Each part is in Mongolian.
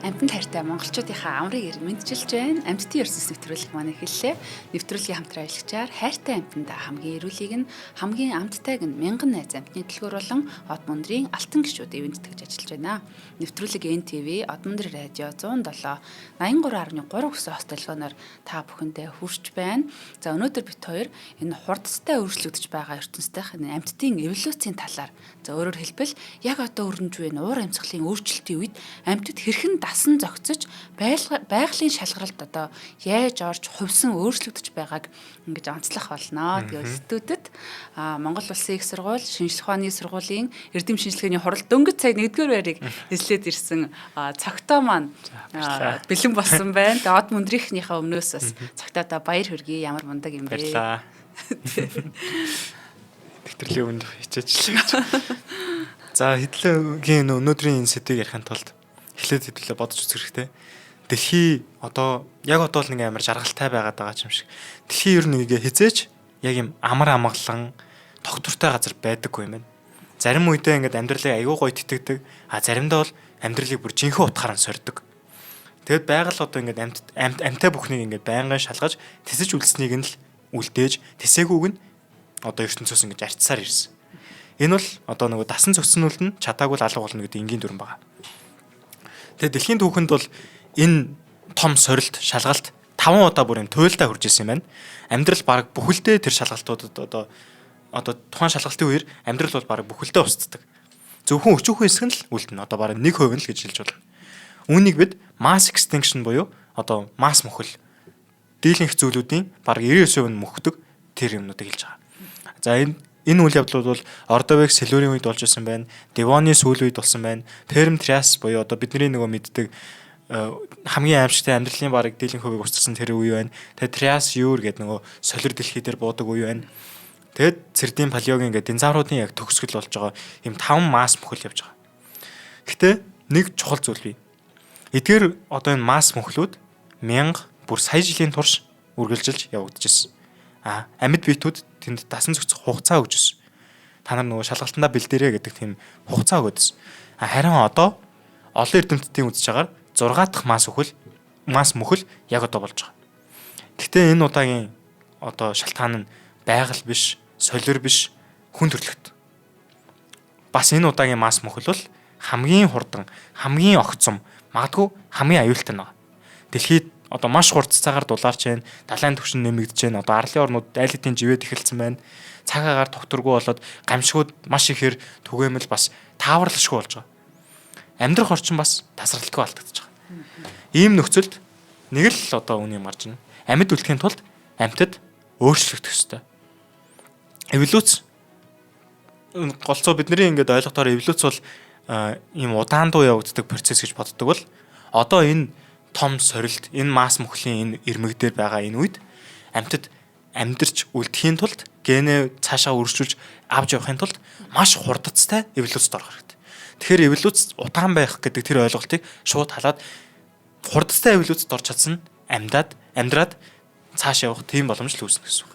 Амьтанд хайртай монголчуудынхаа амрыг мэдчилж байна. Амьтдын ертөнц нэвтрүүлэг маань эхэллээ. Нэвтрүүлгийн хамтран ажиллагчаар хайртай амьтанда хамгийн эрүүлийг нь хамгийн амттайг нь мянган найз амьтны дэлгүүр болон од мөндрийн алтан гишүүд эвэнтгэж ажиллаж байна. Нэвтрүүлэг НТВ, од мөндөр радио 107 83.3 гэсэн хост телефоноор та бүхэндээ хүрч байна. За өнөөдөр бид хоёр энэ хурдтай өөрчлөгдөж байгаа ертөнцийнх нь амьтдын эволюцийн талаар за өөрөөр хэлбэл яг одоо өрнөж буй уур амьсгалын өөрчлөлтийн үед амьтад хэрхэн дасан зохицож байгалийн шалгаралд одоо яаж орж хувьсан өөрчлөгдөж байгааг ингэж онцлох болно. Тэгээ студид Монгол Улсын их сургууль, шинжлэх ухааны сургуулийн эрдэм шинжилгээний хурал дөнгөж цаг 1-р байрыг эзлээд ирсэн цогтоо маань бэлэн болсон байна. Тэгээ од мөндрийнхнийхээ өмнөөс бас цогтоодоо баяр хүргэе. Ямар мундаг юм бэ. Нэвтрүүлгийн өмнө хичээжлээ. За хэдүүлгийн өнөөдрийн энэ сэдвийг ярихын тулд эхлээд хэдүүлээ бодож үзэх хэрэгтэй. Дэлхий одоо яг одоо л нэг амар жаргалтай байгаад байгаа юм шиг. Дэлхий ер нь нэгэ хизээч яг юм амар амгалан тогтвортой газар байдаггүй юм байна. Зарим үедээ ингээд амьдралыг аягүй гоё тэтгдэг, заримдаа бол амьдралыг бүр жинхэнэ утгаараа сордог. Тэгэд байгаль одоо ингээд амьтаа бүхнийг ингээд байнгын шалгаж тэсэж үлдсэнийг нь л үлдээж тэсээгүйг нь одоо ертөнцөөс ингэж арчсаар ирсэн. Энэ бол одоо нөгөө дасан зохицнуулт нь чадаагүй алга болно гэдэг энгийн дүрэн байгаа. Тэгээ дэлхийн түүхэнд бол энэ том сорилт шалгалт 5 удаа бүр юм туйлдаа хүрж ирсэн юм байна. Амьдрал баг бүхэлдээ тэр шалгалтуудад одоо тухайн шалгалтын үеэр амьдрал бол баг бүхэлдээ устдаг. Зөвхөн өчүүхэн хэсэг нь л үлдэнэ. Одоо баг 1% нь л гэж хэлж болно. Үүнийг бид mass extinction буюу одоо масс мөхөл дийлэнх зүйлүүдийн баг 99% нь мөхдөг тэр юмнуудыг хэлж байгаа. За энэ үйл явдлууд бол Ордовик Силурийн үед болж ирсэн байна. Девоны сүүл үед болсон байна. Перм Триас буюу одоо бидний нөгөө мэддэг хамгийн аимшигтай амьдралын бараг дийлэнх хувийг устгасан тэр үе байна. Тэгээ Триас Юр гэдэг нөгөө солир дэлхий дээр буудаг үе байна. Тэгээд Цэрдийн Палеогийн гэдэг динозавруудын яг төгсгөл болж байгаа юм 5 масс мөхөл явж байгаа. Гэхдээ нэг чухал зүйл бий. Эдгээр одоо энэ масс мөхлүүд 1000 бүр сая жилийн турш үргэлжилж явагдажсэн. Амьд биетүүд тэнд дасан зохицох хугацаа өгч өс. Та нар нөгөө шалгалтандаа бэлдээрэй гэдэг тийм хугацаа өгөөдс. Харин одоо олон эрдэмтдийн үзэж байгаа 6 дахь масс мөхөл яг одоо болж байгаа. Гэхдээ энэ удаагийн одоо шалтгаан нь байгаль биш, солир биш, хүн төрөлхт. Бас энэ удаагийн масс мөхөл бол хамгийн хурдан, хамгийн огцом, магадгүй хамгийн аюултай нэг. Дэлхийд одоо маш хурц цагаар дулаарч байна. Далайн түвшин нэмэгдэж байна. Одоо арлын орнууд айл хэдийн живэд эхэлсэн байна. Цаг агаар тогтворгүй болоод гамшигуд маш ихээр түгээмэл бас тааварлашгүй болж байгаа. Амьдрах орчин бас тасралтгүй алдагдаж байгаа. Ийм нөхцөлд нэг л одоо үнийг марж байна. Амьд үлдэхийн тулд амьтад өөрчлөгдөх ёстой. Эволюц голцоо бидний ингээд ойлгохоор эволюц бол ийм удаан дуу явагддаг процесс гэж боддог бол одоо энэ том сорилт энэ масс мөхлийн энэ ирмэг дээр байгаа энэ үед амьтад амьдарч үлдэхийн тулд генэ цаашаа үргэлжлүүлж авч явахын тулд маш хурдцтай эволюцид орох хэрэгтэй. Тэгэхээр эволюц удаан байх гэдэг тэр ойлголтыг шууд халаад хурдцтай эволюцид орж чадсан амьдраад цааш явах тийм боломж л үүснэ гэсэн үг.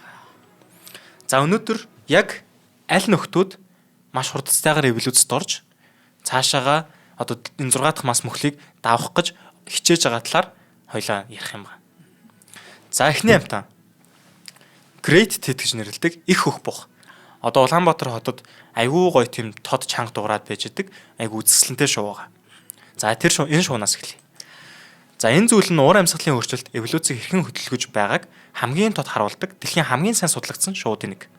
За өнөөдөр яг аль нөхдүүд маш хурдцтайгаар эволюцид орж цаашаага одоо энэ 6 дахь масс мөхлийг давах гэж хичээж байгаа талаар хоёлаа ярих юм байна. За эхний амтан Great Tet гэж нэрлэдэг их хөх бух. Одоо Улаанбаатар хотод айгүй гоё тийм тод чанга дуурайд байж идэг. Айгүй үзэсгэлэнтэй шувуу байгаа. За энэ шуунаас эхлэе. За энэ зүйл нь уур амьсгалын өөрчлөлт эволюцийг хэрхэн хөдөлгөж байгааг хамгийн тод харуулдаг дэлхийн хамгийн сайн судлагдсан шуудын нэг.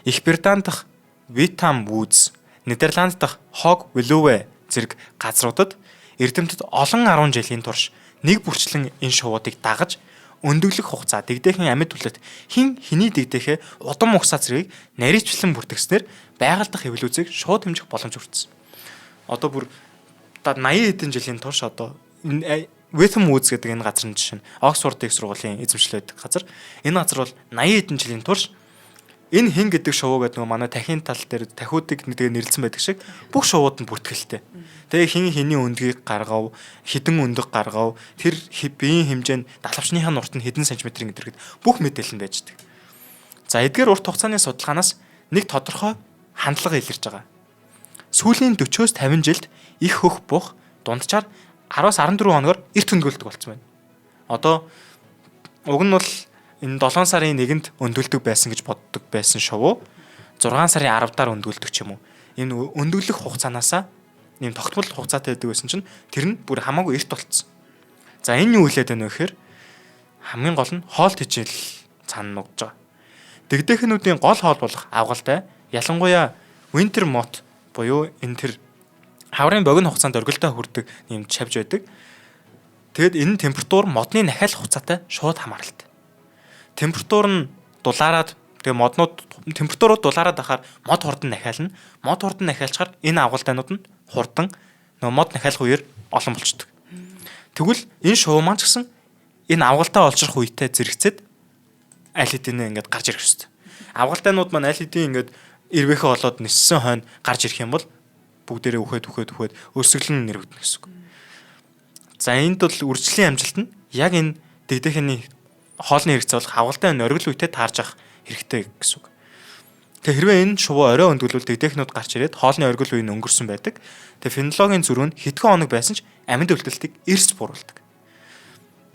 Их Британи дахь Витам Вудс, Нидерланд дахь Хог Вилүүвэ зэрэг газруудад эрдэмтэд олон 10 жилийн турш нэг бүрчлэн энэ шуудыг дагаж өндөглөх хугацаа дэгдээхэн амьд түлэт хэний дэгдээхээ удам угсаа зэргийг нарийчлан бүртгэснээр байгаль дахь эволюцийг шууд хэмжих боломж өртсөн. Одоо бүр 80 хэдэн жилийн турш одоо Witham Woods гэдэг энэ газрын жишээ нь Оксфорд их сургуулийн эзэмшлээд газар. Энэ газар бол 80 хэдэн жилийн турш энэ хин гэдэг шувуу гэдэг нөгөө манай тахийн тал дээр тахиудыг нэрлсэн байдаг шиг бүх шувууд нь бүртгэлтэй. Тэгээ хиний өндгийг гаргав, хідэн өндөг гаргав, тэр биеийн хэмжээ нь далавчныхаа нурт нь хэдэн сантиметрийн гэдэргэд бүх мэдээлэл нь байждаг. За эдгээр урт хугацааны судалгаанаас нэг тодорхой хандлага илэрж байгаа. Сүүлийн 40-50 жилд их хөх бух дунджаар 10-аас 14 хоногор эрт өндгөлдөг болсон байна. Одоо уг нь бол энэ 7 сарын 1-нд өндгөлдөг байсан гэж боддог байсан шувуу 6 сарын 10-даар өндгөлдөг ч юм уу. Энэ өндгөлөх хугацаанаасаа ийм тогтмол хугацаатай байдаг байсан чинь тэр нь бүр хамаагүй эрт болцсон. За энэ юу хэлээд байна вэ гэхээр хамгийн гол нь хоол тэжээл цаана нугж байгаа. Дэгдэхнүүдийн гол хоол болох авгалтай ялангуяа winter mot буюу энэ тэр хаврын богино хугацаанд оргилдоо хүрдэг юм шавж байдаг. Тэгэд энэ температур модны нахиалах хугацаатай шууд хамааралтай. Температур нь дулаараад тэгээ моднууд температурууд дулаараад ахаар мод хурдан нахиална. Мод хурдан нахиалчаар энэ авгалтайнууд нь хурдан нөгөө мод нахиалах үеэр олон болчдөг. Тэгвэл энэ шувуу маань ч гэсэн энэ авгалтаа олжрох үедээ зэрэгцээд аль хэдийнэ ингээд гарч ирэх ёстой. Авгалтайнууд маань аль хэдийн ингээд ирвэхэ болоод ниссэн хойно гарч ирэх юм бол бүгдээрээ үхээд өрсөглөн нэрвэгдэнэ гэсэн үг. За энд бол үржлийн амжилт нь яг энэ дэгдэхний хоолны хэрэгцээ болох авгалтай оргил үедээ таарж авах хэрэгтэй гэсэн үг. Тэгээ хэрвээ энэ шувуу орой өндгөлвөл дэгдэхнүүд гарч ирээд хоолны оргил үе нь өнгөрсөн байдаг. Тэгээ фенологийн зүрх нь хэдхэн хоног байсан ч амьд үлдэлтийг эрс бууруулдаг.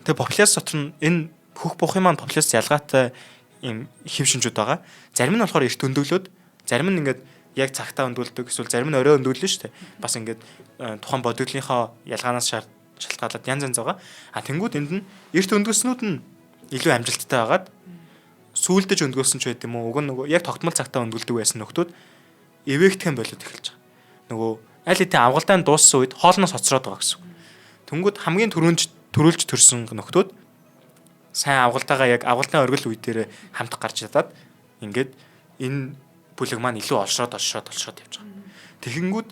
Тэгээ популяц дотор нь энэ хөх бухын маань популяц ялгаатай ийм хэв шинжүүд байгаа. Зарим нь болохоор эрт өндгөлөөд зарим нь ингээд яг цагтаа өндгөлдөг эсвэл зарим нь орой өндгөлнө шүү дээ. Бас ингээд тухайн бодиглынхаа ялгаанаас шалтгаалаад янз янз байгаа. Тэнгүүд энд нь эрт өндгөлснүүд нь илүү амжилттай байгаад сүүлдэж өндгөлсөн ч байт юм уу. Уг нь нөгөө яг тогтмол цагтаа өндгөлдөг байсан нөхдүүд эвээгдэх юм болоод эхэлж байгаа. Нөгөө аль хэдийн авгалтай нь дууссан үед хоолноос хоцроод байгаа гэсэн. Тэнгүүд хамгийн төрүүлж төрсөн нөхдүүд сайн авгалтайгаа яг авгалтын оргил үе дээр хамт гарч чадаад ингээд энэ бүлэг маань илүү олшроод явж байгаа. Тэгэнгүүт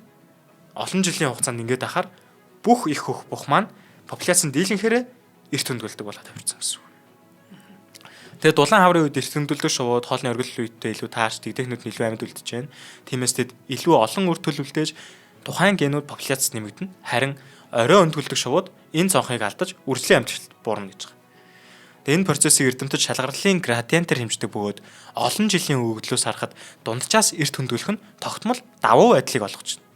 олон жилийн хугацаанд ингээд ахаар бүх их хөх бух маань популяцийн дийлэнхээр эрт өндгөлдөг болоод тавьчихсан гэсэн үг. Тэгээд дулаан хаврын үед эрт өндгөлдөг шувууд хоолны оргил үедээ илүү таарч дэгдэхнүүд нь илүү амьд үлдэж байна. Тиймээс тэд илүү олон үр төлөвлөж тухайн генүүд популяц нэмэгдэнэ. Харин орой өндгөлдөг шувууд энэ цонхыг алдаж үржлийн амжилт буурна гэж байгаа. Тэгээд энэ процессыг эрдэмтэд шалгарлын градиентээр хэмждэг бөгөөд олон жилийн өгөгдлөөс харахад дунджаас эрт өндгөлөх нь тогтмол давуу байдлыг олгож байна.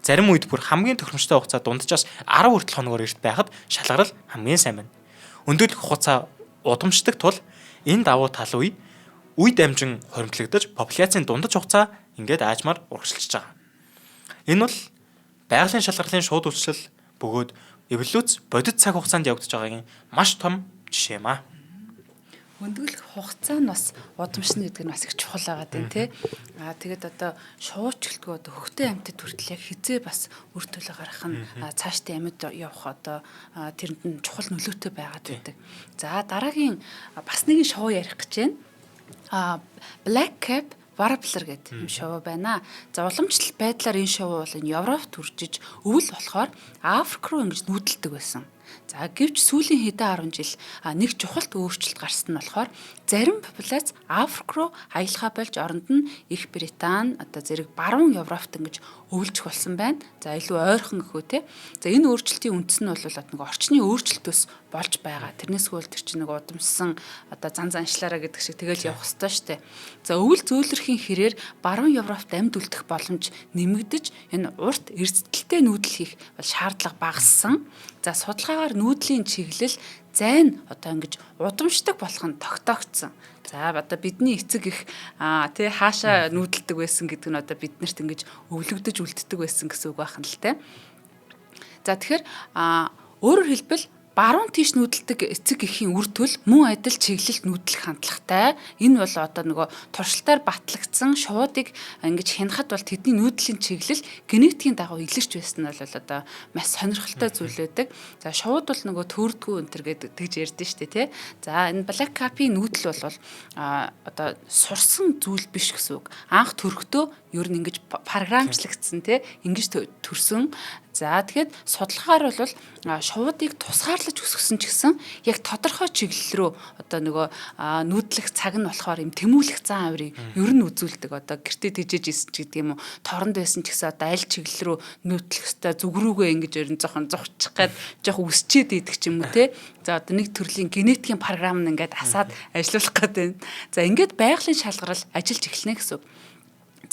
Зарим үед бүр хамгийн тохиромжтой хугацаа дунджаас 10 хүртэл хоногоор эрт байхад шалгарал хамгийн сайн байна. Өндгөлөх хугацаа удамшдаг тул энэ давуу тал үе дамжин хоримтлагдаж популяцийн дундаж хугацаа ингээд аажмаар урагшилж байгаа. Энэ бол байгалийн шалгарлын шууд үйлчлэл бөгөөд эволюц бодит цаг хугацаанд явагдаж байгаагийн маш том жишээ юм аа. Өндгөлөх хугацаа нь бас удамшна гэдэг нь бас их чухал байгаа тийм тий. Тэгээд одоо шуучилтгүй одоо хөхтэй амьтад хүртэл яг хизээ бас үр төлөө гарах нь цаашдаа амьд явах одоо тэрэнд нь чухал нөлөөтэй байгаад байдаг. За дараагийн бас нэгэн шоу ярих гэж байна. Black Cap Warbler гэдэг юм шоу байна. За уламжлалт байдлаар энэ шоу бол энэ Европт төржиж өвөл болохоор Африк руу ингэж нүүдэлдэг байсан. За гэвч сүүлийн хэдэн 10 жил нэг чухалт өөрчлөлт гарсан нь болохоор зарим популяц Африк руу аялахаа болж оронд нь Их Британи одоо зэрэг баруун Европт ингэж өвлжих болсон байна. За илүү ойрхон гэхүү те. За энэ өөрчлөлтийн үндэс нь бол нэг орчны өөрчлөлтөөс болж байгаа. Тэрнээс хөл тэр чинь нэг удамсан одоо зан заншлаараа гэдэг шиг тэгэл явах ёстой штэ. За өвөл зөөлрөхийн хэрээр баруун Европт амьд үлдэх боломж нэмэгдэж энэ урт эрсдэлтэй нүүдэл хийх бол шаардлага багассан. За судалгаагаар нүүдлийн чиглэл зайн одоо ингэж удамшдаг болох нь тогтоогдсон. За одоо бидний эцэг их тий хаашаа нүүдэлдэг байсан гэдэг нь одоо биднэрт ингэж өвлөгдөж үлддэг байсан гэсэн үг байна л те. За тэгэхээр өөрөөр хэлбэл баруун тийш нүүдэлдэг эцэг эхийн үр төл мөн адил чиглэлд нүүдлэх хандлагатай. Энэ бол одоо нөгөө туршилтаар батлагдсан шуудыг ингэж хянахад бол тэдний нүүдлийн чиглэл генетикийн дагуу илэрч байсан нь бол одоо маш сонирхолтой зүйл байдаг. За шууд бол нөгөө төрдгүү өнтер гэдэг тэгж ярьдэн штэ тий. За энэ Black Cap-ийн нүүдэл бол одоо сурсан зүйл биш гэсэн үг. Анх төрөхдөө ер нь ингэж програмчлагдсан тий. Ингэж төрсөн. За тэгэхээр судалгаагаар бол шуудыг тусгаарлаж өсгсөн ч гэсэн яг тодорхой чиглэл рүү одоо нөгөө нүүдлэх цаг нь болохоор юм тэмүүлэх зан авирыг ер нь үзүүлдэг. Одоо гэртээ тэжээж исэн ч гэдэг юм уу, торонд байсан ч гэсэн одоо аль чиглэл рүү нүүдлэх хэвээр зүг рүүгээ ингэж ер нь жоохон зовчих гээд жоохон үсчээд идэх ч юм уу те. За одоо нэг төрлийн генетикийн програм нь ингээд асаад ажиллах гээд байна. За ингээд байгалийн шалгарал ажиллаж эхэлнэ гэсэн үг.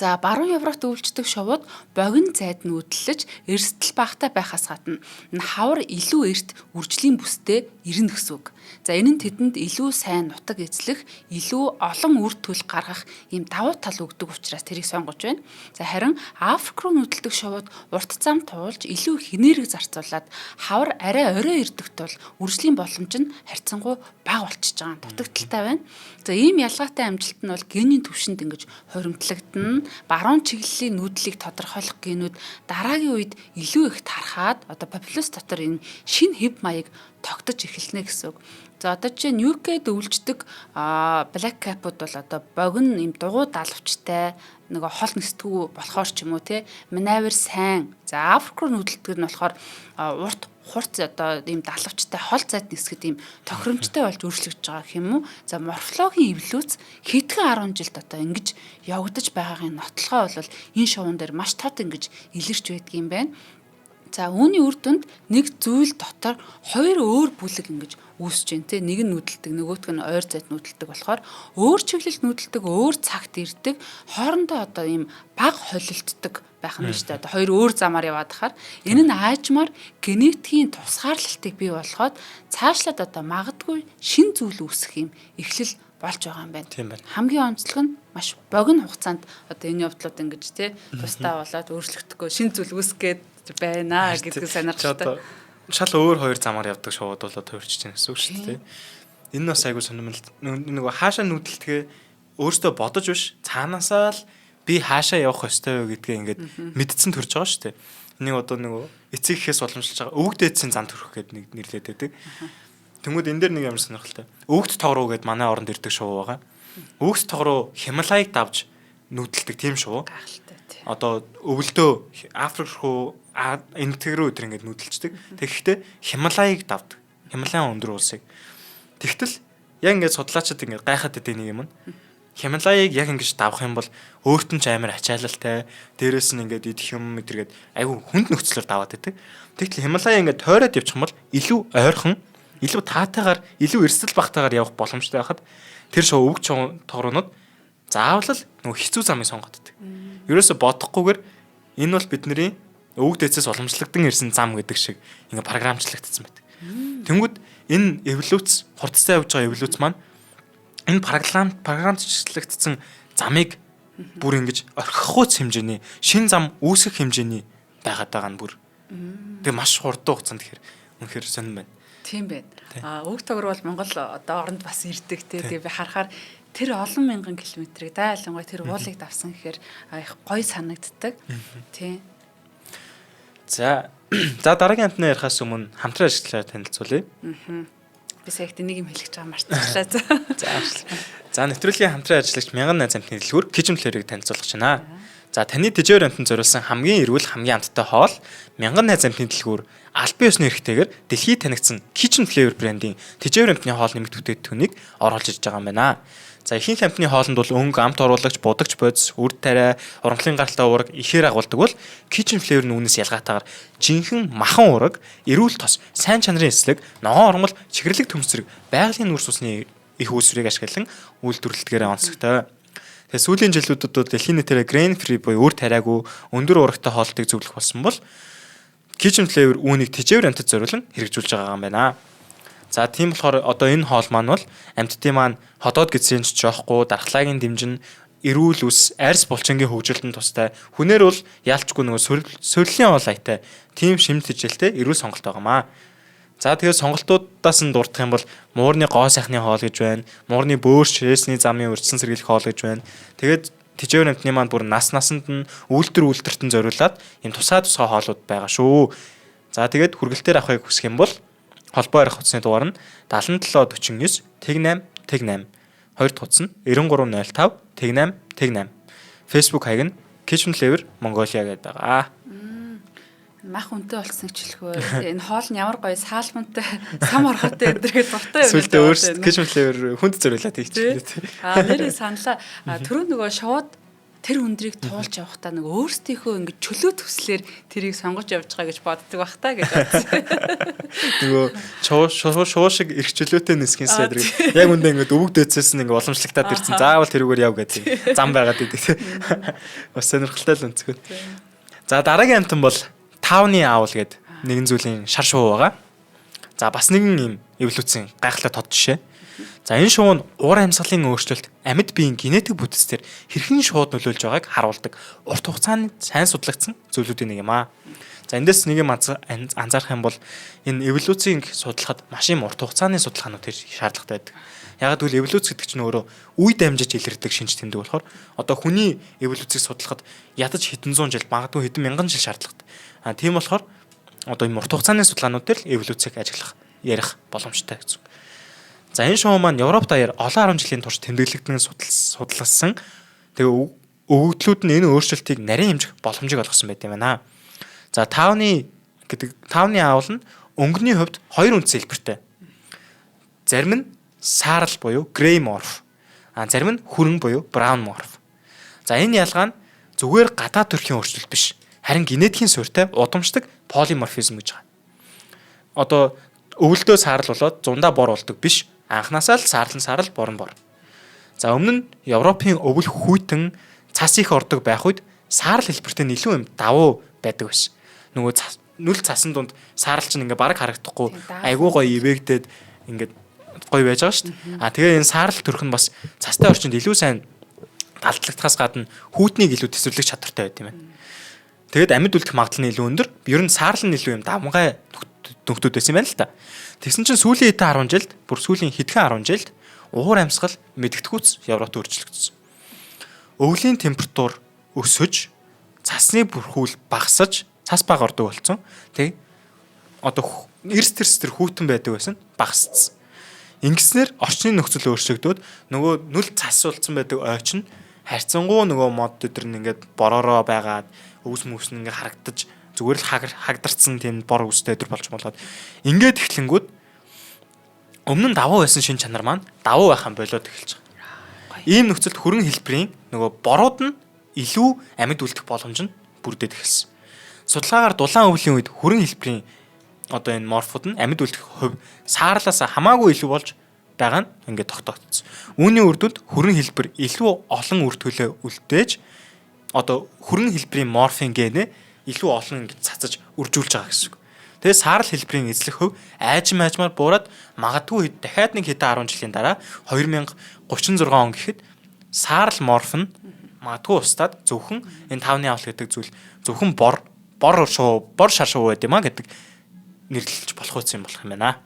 За баруун Европт үйлчдэг шувууд богино зайд нүүдэлж эрсдэл багтаа байхаас гадна хавар илүү эрт үржлийн бүстэй ирнэ гэсэн үг. За энэ нь тэдэнд илүү сайн нутаг эзлэх, илүү олон үр төлөв гаргах ийм давуу тал өгдөг учраас тэрийг сонгож байна. За харин Африк руу нүүдэлдэг шувууд урт зам туулж илүү их энерги зарцуулаад хавар арай орой ирдэг тул үржлийн боломж нь харьцангуй бага болчихж байгаа дутагдaltaй байна. За ийм ялгаатай амжилт нь бол генийн түвшинд ингэж хоримтлагдана. Баруун чиглэлийн нүүдлийг тодорхойлох генүүд дараагийн үед илүү их тархаад одоо популяц дотор энэ шинэ хэв маяг тогтож эхэлнэ гэсэн үг. За одоо жишээ нь UK-д үйлчдэг black cap-ууд бол одоо богино ийм дугуй далавчтай нөгөө хол нисдэггүй болохоор ч юм уу те манайвар сайн. За Африк руу нүүдэлдэг нь болохоор урт хурц одоо ийм далавчтай хол зайд нисгэд ийм тохиромжтой болж өөрчлөгдөж байгаа гэх юм уу. За морфологийн эвлүүц хэдхэн 10 жилд одоо ингэж явагдаж байгаагийн нотлохоо бол энэ шувуун дээр маш тод ингэж илэрч байдаг юм байна. За үүний үр дүнд нэг зүйл дотор хоёр өөр бүлэг ингэж үүсэж байна те нэг нь нүүдэлдэг нөгөөх нь ойр зайд нүүдэлдэг болохоор өөр чиглэлд нүүдэлдэг өөр цагт ирдэг хоорондоо одоо ийм баг холилддог байх нь шүү дээ. Одоо хоёр өөр замаар яваад хахаар энэ нь аажмаар генетикийн тусгаарлалтыг бий болгоод цаашлаад одоо магадгүй шин зүйл үүсэх юм эхлэл болж байгаа юм байна. Тийм байна. Хамгийн онцлог нь маш богино хугацаанд одоо энэ явдлууд ингэж те тусдаа болоод өөрчлөгдөхгүй шин зүйл үүсгээд байна гэдгийг санаарчтай. Шал өөр хоёр замаар явдаг шууд бол төвөрчж байна гэсэн үг шүү дээ. Энэ нь бас айгүй сонирмол. Нөгөө хаашаа нүүдэлтгээ өөртөө бодож биш цаанаасаа л би хаашаа явах ёстой вэ гэдгээ ингээд мэдсэн төрж байгаа шүү дээ. Энийг одоо нөгөө эцэг ихээс боломжлож байгаа өвөг дээдсийн зам төрөх гэдэг нэг нэрлээд байдаг. Тэнгүүд энэ дээр нэг ямар сонирхолтой. Өвөгт тогруу гэдээ манай оронд ирдэг шувуу байгаа. Өвөгт тогруу Хималайг давж нүүдэлдэг тийм шувуу. Одоо өвөлдөө Африк руу интегрөө өдр ингээд нүүдэлцдэг. Тэгэхдээ Хималайг давдаг. Хималайн өндөр улсыг. Тэгтэл яг ингээд судлаачид ингээд гайхаад байдаг нэг юм нь. Хималайг яг ингэж давах юм бол өөрт нь ч амар ачаалалтай. Дээрээс нь ингээд идэх юм мэдэргээд айгүй хүнд нөхцлөөр даваад байдаг. Тэгтэл Хималай ингээд тойроод явчих юм бол илүү ойрхон, илүү таатайгаар, илүү эрсдэл багтаагаар явах боломжтой байхад тэр шоу өвөг тогроонод заавал л нөгөө хэцүү замыг сонгоод байдаг. Ерөөсө бодохгүйгээр энэ бол бидний өвөг дээдсээс уламжлагдсан ирсэн зам гэдэг шиг ингээ програмчлагдсан байдаг. Тэнгүүд энэ эволюц хурдтай явж байгаа эволюц маань энэ програмчлагдсан замыг бүр ингэж орхихуйц хэмжээний шин зам үүсгэх хэмжээний байгаад байгаа нь бүр. Тэгээ маш хурдан хугацаанд тэгэхээр үнэхээр сонирн байна. Тийм байна. Өвөг тогроо бол Монгол одоо оронд бас ирдэг те. Тэгээ би харахаар тэр олон мянган километрийг дайлангуй тэр уулыг давсан гэхээр их гоё санагддаг. Тийм. За дараагийн амтны ярихаас өмнө хамтран ажиллагаа танилцуулъя. Би сая ихтэй нэг юм хэлэх гэж байгаа мартчихлаа. За нэвтрүүлгийн хамтран ажиллагч мянган найз амтны дэлгүүр Kitchen Flair-ыг танилцуулах гэж байна. За таны тэжээр амтанд зориулсан хамгийн эрүүл хамгийн амттай хоол мянган найз амтны дэлгүүр албан ёсны эрхтэйгээр дэлхийд танигдсан Kitchen Flair брендийн тэжээр амтны хоол нэмэлт бүтээгдэхүүнийг оруулж ирж байгаа юм байна. За ихэнх амтны хоолнд бол өнгө, амт оруулагч, будагч бодис, үр тариа, урамлын гаралтай уураг ихээр агуулдаг бол Kitchen Flair нүнээс ялгаатаагаар жинхэнэ махан уураг, эрүүл тос, сайн чанарын эслэг, ногоон урмал, чихэрлэг төмсрэг, байгалийн нүрс усны их үүсвэрийг ашиглан үйлдвэрлэлдгээрээ онцгтой. Тэгээ сүүлийн жилүүдэд бол дэлхийн нийтээр grain free буюу үр тариагүй, өндөр уурагтай хоолтыг зөвлөх болсон бол Kitchen Flair үүнийг тэжээвэр амтад зориулан хэрэгжүүлж байгаа юм байна. За тийм болохоор одоо энэ хоол маань бол амьтдын маань ходоод гисрийн ч жоохгүй дархлаагийн дэмжин эрүүл ус арьс булчингийн хөгжилтөнд тустай хүнээр бол яалчгүй нөгөө сөрлийн хоол айтай тийм шимт хичээлтэй эрүүл сонголт байгаамаа. За тэгээд сонголтуудаас нь дурдах юм бол муурны гоо сайхны хоол гэж байна. Муурны бөөрч ресний замын урьдчилан сэргийлэх хоол гэж байна. Тэгээд тэжээвэр амтны маань бүр насанд нь үйлдвэртэн зориулаад ийм тусгай хоолууд байгаа шүү. За тэгээд хүргэлтээр авахыг хүсэх юм бол холбоо арих утасны дугаар нь 7749 18 88. Хоёр дахь утас нь 9305 88 88. Facebook хаяг нь Kitchen Flair Mongolia гэдэг байгаа. Мах үнэтэй болцсон гэхэлгүй. Энэ хоол нь ямар гоё саалмантай, сам орхотой өдргээд дуртай юм. Сүлдээ өөрсдөө Kitchen Flair хүнд зориулаад хийчихлээ. Нэрээ саналаа. Түрүү нөгөө шууд тэр өндрийг туулж явахдаа нэг өөрсдийнхөө ингэ чөлөө төслөөр тэрийг сонгож явж байгаа гэж боддог бах та гэж бодсон. Нөгөө шуу шиг эрх чөлөөтэй нисгэнсээ тэр яг үндэ ингээд өвөг дэцээс нь ингээд уламжлагтаад ирсэн. Заавал тэрүүгээр яв гэдэг зам байгаад идэг. Бас сонирхолтой л өнцгөө. За дараагийн амтан бол таавны аавал гэдэг нэгэн зүйлийн шар шувуу байгаа. За бас нэгэн юм эволюцийн гайхалтай тод жишээ. За энэ шувуу нь уур амьсгалын өөрчлөлт амьд биеийн генетик бүтцээр хэрхэн шууд нөлөөлж байгааг харуулдаг урт хугацааны сайн судлагдсан зүйлүүдийн нэг юм аа. За эндээс нэг юм анзаарах юм бол энэ эволюцийг судлахад маш им урт хугацааны судалгаанууд шаардлагатай байдаг. Яг гэвэл эволюц гэдэг чинь өөрөө үе дамжиж илэрдэг шинж тэмдэг болохоор одоо хүний эволюцийг судлахад ядаж хэдэн зуун жил магадгүй хэдэн мянган жил шаардлагатай. Тийм болохоор одоо энэ урт хугацааны судалгаанууд дээр л эволюцийг ажиглах ярих боломжтой гэсэн. За энэ шоу маань Европ даяар олон 10 жилийн турш тэмдэглэгдэн судалсан. Тэгээ өгөгдлүүд нь энэ өөрчлөлтийг нарийн хэмжих боломжийг олгосон байт юм байна. За таавны аавал нь өнгөний хувьд хоёр үндсэн хэлбэртэй. Зарим нь саарл буюу грей морф, зарим нь хүрэн буюу браун морф. За энэ ялгаа нь зүгээр гадаа төрхийн өөрчлөлт биш. Харин генетикийн суурьтай удамшдаг полиморфизм гэж байгаа. Одоо өвөлдөө саарл болоод зундаа бор болдог биш. Анхнаасаа л саарл бор. За өмнө нь Европын өвөл хүйтэн цас их ордог байх үед саарл хэлбэртэй илүү юм давуу байдаг байсан. Нөгөө нүл цасан дунд саарл чинь ингээ бараг харагдахгүй айгуу гоё ивэгдээд ингээ гоё байж байгаа шүү дээ. Тэгээ энэ саарл төрх нь бас цастай орчинд илүү сайн талдлагдахаас гадна хүйтнийг илүү төсвөрлөх чадвартай байт юм байна. Тэгээд амьд үлдэх магадлал нь илүү өндөр. Ер нь саарл нь илүү юм давмгай нөхдүүд байсан юм байна л та. Тэгсэн чинь сүүлийн хэдэн 10 жилд, бүр сүүлийн хэдхэн 10 жилд уур амьсгал мэдгэдэггүйц Европт өөрчлөгдсөн. Өвлийн температур өсөж, цасны бүрхүүл багасаж, цас бага ордог болсон. Тэг. Одоо эрс тэрс тэр хүйтэн байдаг байсан багасцсан. Ингэснээр орчны нөхцөл өөрчлөгдөөд нөгөө нүл цас болсон байдаг ойч нь харьцангуй нөгөө мод өдр нь ингээд бороороо байгаад өвс мөс нь ингээд харагдаж зүгээр л хагдарцсан тийм бор үстэй өдр болж болоод ингээд эхлэнгүүд өмнө нь давуу байсан шин чанар маань давуу байхan болоод эхэлж байгаа. Ийм нөхцөлд хүрэн хэлбэрийн нөгөө борууд нь илүү амьд үлдэх боломж нь бүрдээд эхэлсэн. Судалгаагаар дулаан өвлийн үед хүрэн хэлбэрийн одоо энэ морфууд нь амьд үлдэх хувь саарлаас хамаагүй илүү болж байгаа нь ингээд тогтоогдсон. Үүний үр дүнд хүрэн хэлбэр илүү олон үр төлөө үлдээж одоо хүрэн хэлбэрийн морфин генэ илүү олон ингэж цацаж үржүүлж байгаа гэсэн үг. Тэгээ саарл хэлбэрийн эзлэх хөв айжмаар буураад магадгүй дахиад нэг хэдэн 10 жилийн дараа 2036 он гэхэд саарл морф нь магадгүй устдаад зөвхөн энэ тавны авал гэдэг зүйл зөвхөн бор шар шуу байд юм а гэдэг нэрлэлж болох үс юм болох юм байна.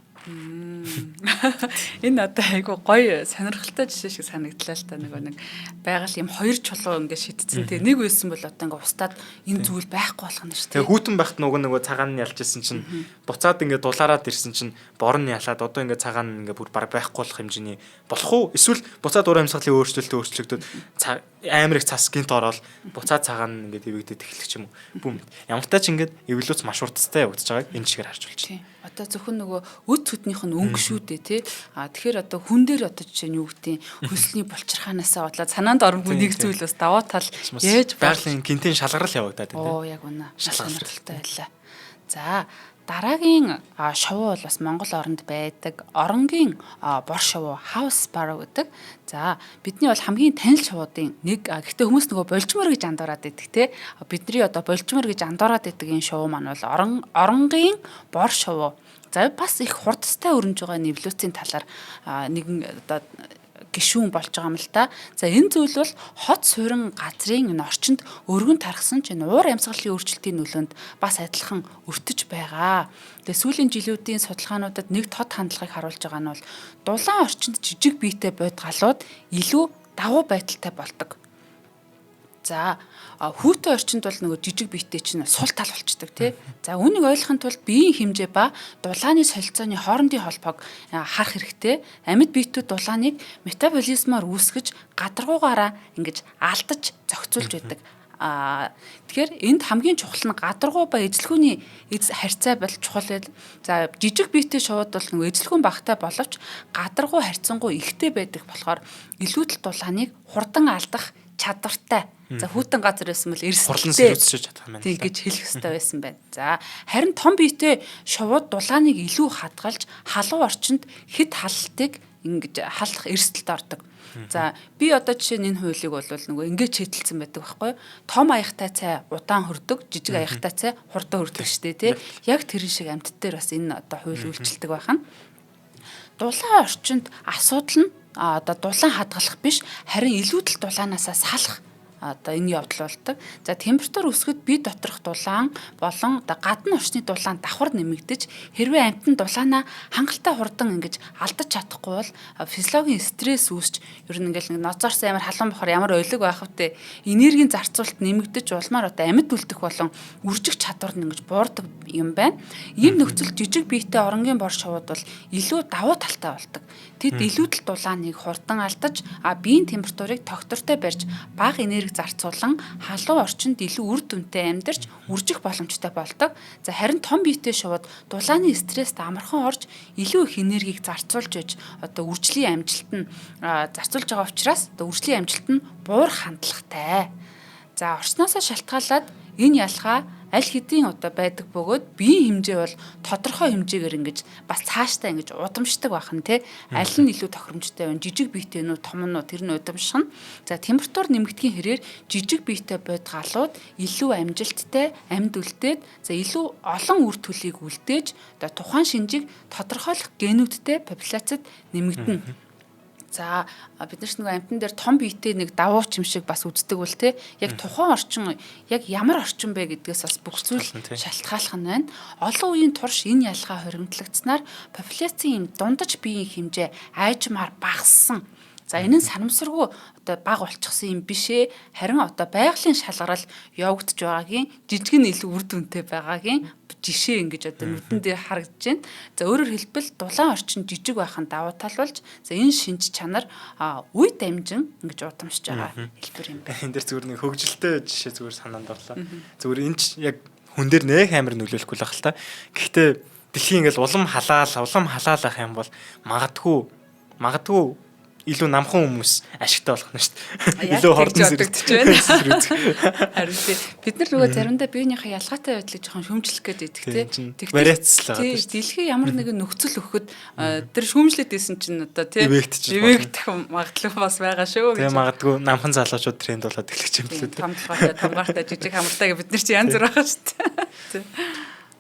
Энэ одоо айгу гоё сонирхолтой жишээ шиг санагдлаа л та нэг байгаль юм хоёр чулуу ингээд шидсэн те нэг байсан бол одоо ингээд устдаад энэ зүйл байхгүй болох нь шүү. Тэгээ хүүтэн байхад нөгөө цагаан нь ялж ирсэн чинь буцаад ингээд дулаараад ирсэн чинь бор нь ялаад одоо ингээд цагаан нь ингээд бүр баг байхгүй болох хэмжээний болох уу? Эсвэл буцаад уур амьсгалын өөрчлөлтөд амар их цас гинт ороод буцаад цагаан нь ингээд ивэгдээд эхлэх юм уу? Ямар ч тач ингээд эволюц маш уртастай явагдаж байгааг энэ чигээр харж болж байна. Одоо зөвхөн нөгөө үд цүднийх нь өнгө шүү дээ тий. Тэгэхээр одоо хүн дээр одоо жишээ нь юу гэдэг хөлсний булчирхаанаасаа бодлоо санаанд оромгүй нэг зүйл бас даваа тал яаж байгалийн гинтийн шалгарал явагдаад байна. Оо яг үнэ. Шалгалттай байлаа. За дараагийн шувуу бол бас Монгол оронд байдаг оронгийн бор шувуу хаус сparrow гэдэг. За бидний бол хамгийн танил шувуудын нэг. Гэхдээ хүмүүс нөгөө болжмор гэж андуураад байдаг те. Бидний одоо болжмор гэж андуураад байдаг энэ шувуу маань бол оронгийн бор шувуу. За бас их хурдтай өрнөж байгаа эволюцийн талаар нэгэн одоо гишүүн болж байгаа юм л та. За энэ зүйл бол хот суурин газрын орчинд өргөн тархсан чинь уур амьсгалын өөрчлөлтийн нөлөөнд бас адилхан өртөж байгаа. Тэгээ сүүлийн жилүүдийн судалгаануудад нэг тод хандлагыг харуулж байгаа нь бол дулаан орчинд жижиг биетэй бод галууд илүү давуу байдалтай болдог. За хүүтэй орчинд бол нөгөө жижиг биетэй чинь сул тал болчдөг тий. За үүнийг ойлгохын тулд биеийн хэмжээ ба дулааны солилцооны хоорондын холбоог харах хэрэгтэй. Амьд биетүүд дулааныг метаболизмаар үүсгэж гадаргуугаараа ингэж алдаж зохицуулж байдаг. Тэгэхээр энд хамгийн чухал нь гадаргуу ба эзлэхүүний харьцаа бол чухал байл. За жижиг биетэй шувууд бол нөгөө эзлэхүүн багтай боловч гадаргуу харьцангуй ихтэй байдаг болохоор илүүдэл дулааныг хурдан алдах чадвартай. За хүйтэн газар байсан бол хурлан эрсдэлтэй сэрүүцэж чадах юм байна. тийм гэж хэлэх хэрэгтэй байсан байна. За харин том биетэй шувууд дулааныг илүү хадгалж халуун орчинд хэд халалтыг ингэж халах эрсдэлд ордог. За би одоо жишээ нь энэ хуулийг бол нөгөө ингэж шийдэлсэн байдаг байхгүй юу? Том аяхтай цай удаан хөрдөг, жижиг аяхтай цай хурдан хөрдөг штэ тий. Яг тэрэн шиг амьтд дээр бас энэ одоо хууль үйлчилдэг байна. Дулаан орчинд асуудал нь одоо дулаан хадгалах биш, харин илүүдэл дулаанаасаа салах одоо энэ явдал болдог. За температур өсгөд бие доторх дулаан болон одоо гадны орчны дулаан давхар нэмэгдэж хэрвээ амьтан дулаанаа хангалттай хурдан ингэж алдаж чадахгүй бол физиологийн стресс үүсч ер нь ингээл ноцоорсон амар халуун бохор ямар олиг байх втэ энергийн зарцуулалт нэмэгдэж улмаар одоо амьд үлдэх болон үржих чадвар нь ингэж буурдаг юм байна. Ийм нөхцөл жижиг биетэй оронгийн бор шувууд бол илүү давуу талтай болдог. Тэд илүүдэл дулааныг хурдан алдаж биеийн температурыг тогтвортой барьж бага энерги зарцуулан халуун орчинд илүү үр дүнтэй амьдарч үржих боломжтой болдог. За харин том биетэй шувууд дулааны стресст амархан орж илүү их энергийг зарцуулж иж одоо үржлийн амжилт нь зарцуулж байгаа учраас одоо үржлийн амжилт нь буур хандлагатай. За орчноосоо шалтгаалаад энэ ялгаа аль хэдийн одоо байдаг бөгөөд биеийн хэмжээ бол тодорхой хэмжээгээр ингэж бас цаашдаа ингэж удамшдаг байх нь тий. Аль нь илүү тохиромжтой вэ? Жижиг биетэй нь том нь тэр нь удамших нь. За температур нэмэгдэхийн хэрээр жижиг биетэй бод галууд илүү амжилттай амьд үлдээд за илүү олон үр төлийг үлдээж одоо тухайн шинжийг тодорхойлох генүүдтэй популяцид нэмэгдэнэ. За бид нар ч нэг амтан дээр том биетэй нэг давууч юм шиг бас үздэг бол те яг тухайн орчин яг ямар орчин бэ гэдгээс бас бүх зүйл шалтгааллах нь байна. Олон үеийн турш энэ ялгаа хоригдлогдснаар популяцийн дундаж биеийн хэмжээ айжмаар багассан. За энэ нь санамсаргүй одоо бага болчихсон юм биш ээ. Харин одоо байгалийн шалгарал явагдаж байгаагийн жижиг нь илүү үр дүнтэй байгаагийн жишээ ингэж одоо нүдэн дээр харагдаж байна. За өөрөөр хэлбэл дулаан орчин жижиг байх нь давуу тал болж за энэ шинж чанар үе дамжин ингэж удамшиж байгаа хэлбэр юм байна. Энэ дээр зүгээр нэг хөгжилтэй жишээ зүгээр санаанд орлоо. Зүгээр энэ ч яг хүн дээр нэх амар нөлөөлөхгүй л байх л та. Гэхдээ дэлхийн ингээл улам халаалах юм бол магадгүй илүү намхан хүмүүс ашигтай болох нь шүү дээ. Илүү хордон сэрүүцэж байна. Харин бид нар нөгөө заримдаа биенийхээ ялгаатай байдлыг жоохон шүүмжлэх гээд идэх тий. Вариацлаа гэдэг шүү дээ. Дэлхий ямар нэгэн нөхцөл өгөхөд тэр шүүмжлэдсэн чинь одоо тий эвэгдэх магадлал бас байгаа шүү гэж. Тэгээ магадгүй намхан залуучууд тренд болоод эхлэх юм билүү тий. Тамгаартай жижиг хамартай гэж бид нар чинь янз бүр байгаа шүү дээ.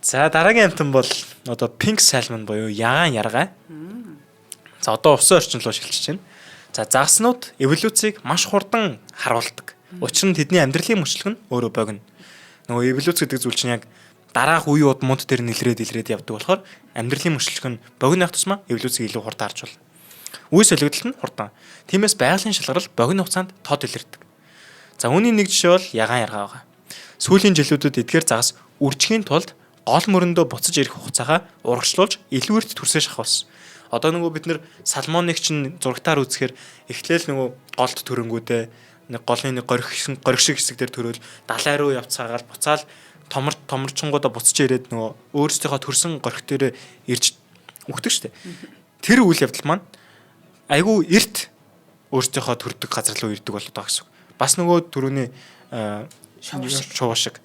За дараагийн амтан бол одоо pink salmon буюу ягаан яргай. За одоо усан орчин руу шилжиж байна. За загаснууд эволюцийг маш хурдан харуулдаг. Учир нь тэдний амьдралын мөчлөг нь өөрөө богино. Нөгөө эволюц гэдэг зүйл чинь яг дараах үе удмууд дээр илрээд явдаг болохоор амьдралын мөчлөг нь богино байх тусмаа эволюцийг илүү хурдан харж болно. Үе солигдол нь хурдан. Тиймээс байгалийн шалгарал богино хугацаанд тод илэрдэг. За үүний нэг жишээ бол ягаан яргаа байгаа. Сүүлийн жилүүдэд эдгээр загас үржихийн тулд гол мөрөндөө буцаж ирэх хугацаагаа урагшлуулж илүү эрт төрсөж шахуулсан. Одоо нөгөө бид нэр салмоныг чинь зурагтаар үзэхээр эхлээл нөгөө голд төрөнгүүдээ нэг голын нэг горих шиг хэсэг дээр төрөөл далай руу явцгаагаар буцаал томорчонгуудаа буцаж ирээд нөгөө өөрсдийнхөө төрсөн горих дээрээ ирж өгдөг штэ. Тэр үйл явдал маань айгүй эрт өөрсдийнхөө төрдөг газар руу ирдэг болоод байгаа гэсэн. Бас нөгөө түрүүний шувуу шиг.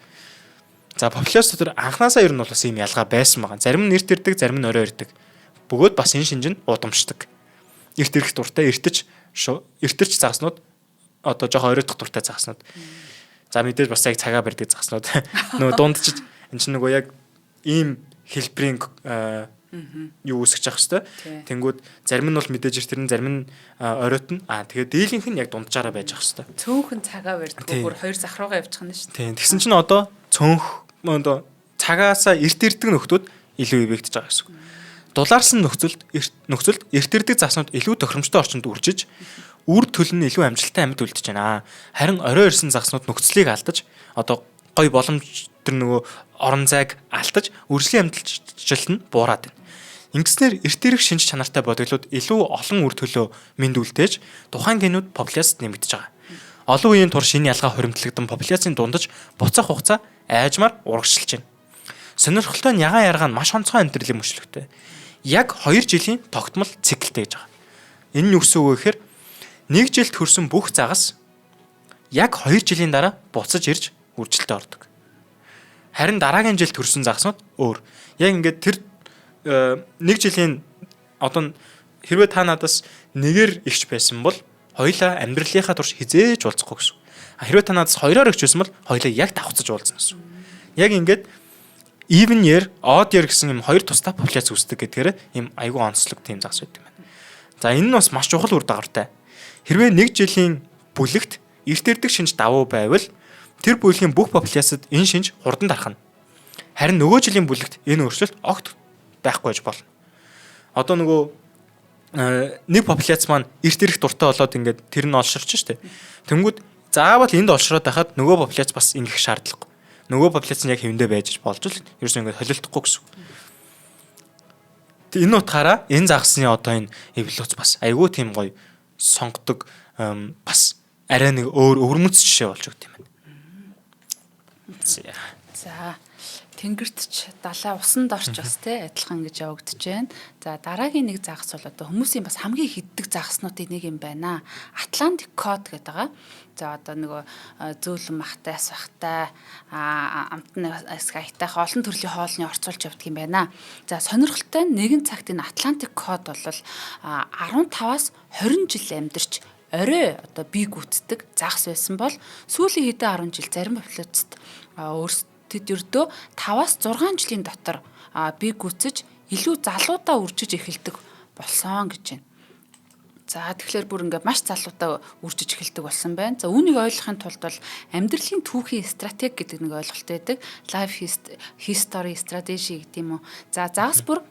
За популяц дотор анханасаа ер нь бол бас ийм ялгаа байсан байгаа. Зарим нь эрт ирдэг, зарим нь орой ирдэг. Бөгөөд бас энэ шинж нь удамшдаг. Эрт ирэх дуртай эртэж загаснууд одоо жоохон оройтох дуртай загаснууд. За мэдээж бас яг цагаа барьдаг загаснууд. Нөгөө дундчиж энэ чинь нөгөө яг ийм хэлбэрийн юу үсгэж явах хэвээр. Тэнгүүд зарим нь бол мэдээж тэрэн зарим нь оройтно. Тэгээд дийлийнх нь яг дунджаараа байж явах хэвээр. Цөөнхөн цагаа барьдаг. Бүр хоёр захруугаа явуучих нь шүү Тийм. дээ. Тэгсэн чинь одоо цөөнх цагаасаа эрт ирдэг нөхдүүд илүү ивэгдэж байгаа гэсэн. Дулаарсан нөхцөлд эрт ирдэг заснууд илүү тохиромжтой орчинд үржиж үр төлн нь илүү амжилттай амьд үлдэж байна. Харин орой ирсэн заснууд нөхцөлийг алдаж одоо гой боломж тэр нөгөө орон зайг алдаж үржлийн амжилт нь буураад байна. Ингэснээр эрт ирэх шинж чанартай бодглууд илүү олон үр төлөө мэд үлдээж тухайн генүүд популяцид нэмэгдэж байгаа. Олон үеийн турш энэ ялгаа хоримтлагдсан популяцийн дундаж буцах хугацаа айжмаар урагшилж байна. Сонирхолтой нь ягаан яргаа нь маш онцгой амьдралын мөчлөгтэй. Яг 2 жилийн тогтмол циклтэй гэж байгаа. Энэ нь юу гэсэн үг вэ гэхээр 1 жилд хөрсөн бүх загас яг 2 жилийн дараа буцаж ирж үржилтэд ордог. Харин дараагийн жил төрсэн загснууд өөр. Яг ингээд тэр 1 жилийн одоо хэрвээ та надаас нэгээр ихч байсан бол хоёулаа амьдралынхаа турш хизээж уулзахгүй гэсэн. Хэрвээ та надаас хоёроор ихч байсан бол хоёулаа яг давхцаж уулзна гэсэн. Яг ингээд even year, odd year гэсэн юм хоёр тусдаа популяц үүсдэг гэдгээр юм айгүй онцлог тийм загс байдаг юм байна. За энэ нь бас маш чухал үр дагавартай. Хэрвээ 1 жилийн бүлэгт эрт ирдэг шинж давуу байвал тэр бүлгийн бүх популяцид энэ шинж хурдан тархана. Харин нөгөө жилийн бүлэгт энэ өөрчлөлт огт байхгүй байж болно. Одоо нөгөө нэг популяц маань эрт ирэх дуртай болоод ингээд тэр нь олширч штэ. Тэнгүүд заавал энд олшроод байхад нөгөө популяц бас ингэх шаардлагагүй. Нөгөө популяц нь яг хэвэндээ байж болж л ерөөсөө ингээд холилдохгүй гэсэн. Тэг энэ утгаараа энэ загсны одоо энэ эволюц бас айгүй тийм гоё сонгодог бас арай нэг өөр өвөрмөц жишээ болж өгд юм байна. За тэнгэрт ч далай усан дорч бас те адилхан гэж явагдаж байна. За дараагийн нэг загас бол одоо хүмүүсийн бас хамгийн хиддэг загаснуудын нэг юм байна. Атлантик код гэдэг байгаа. За одоо нөгөө зөөлөн махтай, асвахтай, амтны аятайх олон төрлийн хоолны орцуулж явдаг юм байна. За сонирхолтой нэгэн цагт энэ Атлантик код бол 15-аас 20 жил амьдарч орой одоо бие гүйцэтгэг загас байсан бол сүүлийн хэдэн 10 жил зарим популяцид тэд ердөө 5-аас 6 жилийн дотор бие гүйцэж илүү залуудаа үржиж эхэлдэг болсон гэж байна. За тэгэхээр бүр ингээд маш залуудаа үржиж эхэлдэг болсон байна. За үүнийг ойлгохын тулд бол амьдралын түүхийн стратеги гэдэг нэг ойлголт байдаг. Life history strategy гэдэг юм уу. За загас бүр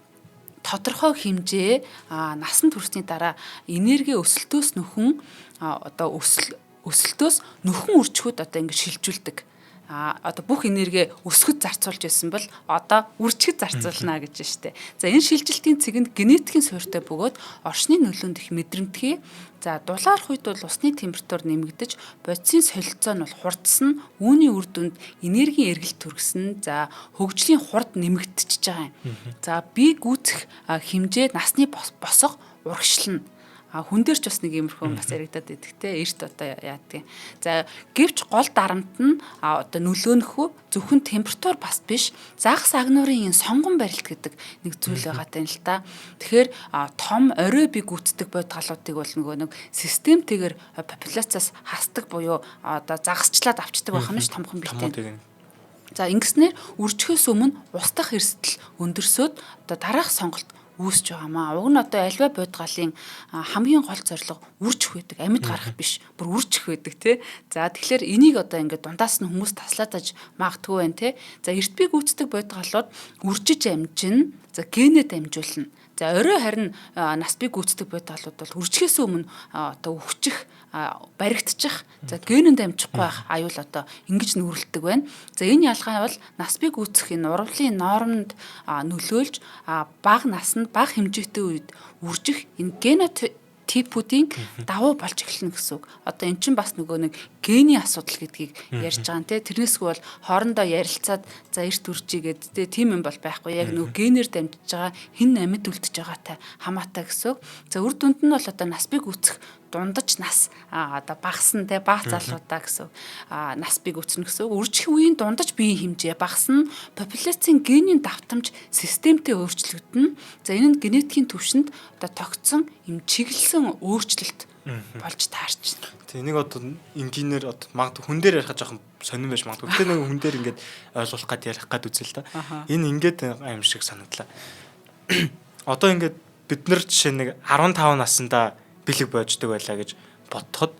тодорхой хэмжээ насан туршны дараа энерги өсөлтөөс нөхөн одоо өсөлтөөс нөхөн үржихүүд одоо ингээд шилжүүлдэг. Одоо бүх энерги өсгөд зарцуулж байсан бол одоо үржихэд зарцуулна гэж штэ. За энэ шилжилтийн цэгэнд генетикийн суурьтай бөгөөд орчны нөлөөнд их мэдрэмтгий. За дулаарх үед бол усны температур нэмэгдэж бодисын солилцоо нь бол хурдсан. Үүний үр дүнд энергийн эргэлт төргсөн. За хөгжлийн хурд нэмэгдчихэж байгаа юм. За бие гүйцэх хэмжээ насны босго урагшлна. Хүн дээр ч бас нэг иймэрхүү бас яригадаад байдаг те эрт одоо яадгийг. За гэвч гол дарамт нь одоо нөлөөнөхөө зөвхөн температур бас биш загас агнуурын сонгон барилт гэдэг нэг зүйл байгаатай л та. Тэгэхээр том орой бие гүйцэтгэх бодгалуудыг бол нөгөө нэг системтэйгээр популяцаас хасдаг буюу одоо загасчлаад авчдаг байх юм ш томхон битээ. За ингэснээр үржихөөс өмнө устдах эрсдэл өндөрсөд одоо дараах сонголт үүсэж байгаамаа. Уг нь одоо альва бодгалын хамгийн гол зорилго үржих байдаг, амьд гарах биш, бүр үржих байдаг тий. За тэгэхээр энийг одоо ингээд дундаас нь хүмүүс таслаатаж магадгүй байна тий. За эрт бие гүйцэтгэх бодгалууд үржиж амжина, за генэд амжуулна. За орой харин нас бие гүйцэтгэх бодгалууд бол үржихээс өмнө одоо өвчих баригдчих. За генэнд амжихгүй байх аюул одоо ингэж нүрэлдэг байна. За энэ ялгаа бол нас бие гүйцэх энэ урвалын нормонд нөлөөлж бага наснд бага хэмжээтэй үед үржих энэ генотипүүдийн давуу болж эхэлнэ гэсэн үг. Одоо эн чинь бас нөгөө нэг гений асуудал гэдгийг ярьж байгаа нэ. Тэрнээсгүй бол хоорондоо ярилцаад за эрт үржигээд тийм юм бол байхгүй. Яг нөгөө генээр дамжиж байгаа хэн амьд үлдэж байгаатай хамаатай гэсэн үг. За үр дүнд нь бол одоо нас бие гүйцэх дундаж нас одоо багасна те баг залуудаа гэсэн нас бие гүйцэнэ гэсэн. Үржих үеийн дундаж биеийн хэмжээ багасна, популяцийн генийн давтамж системтэй өөрчлөгдөнө. За энэ нь генетикийн түвшинд одоо тогтсон юм чиглэсэн өөрчлөлт болж таарч байна. Тэг нэг одоо инженеэр одоо магадгүй хүн дээр ярих жоохон сонирн байж магадгүй. Гэтэ нэг хүн дээр ингээд ойлгуулах гад ярих гад үзэл та. Энэ ингээд аим шиг санагдлаа. Одоо ингээд бид нар жишээ нэг 15 наснда бэлэг боождөг байлаа гэж бодоход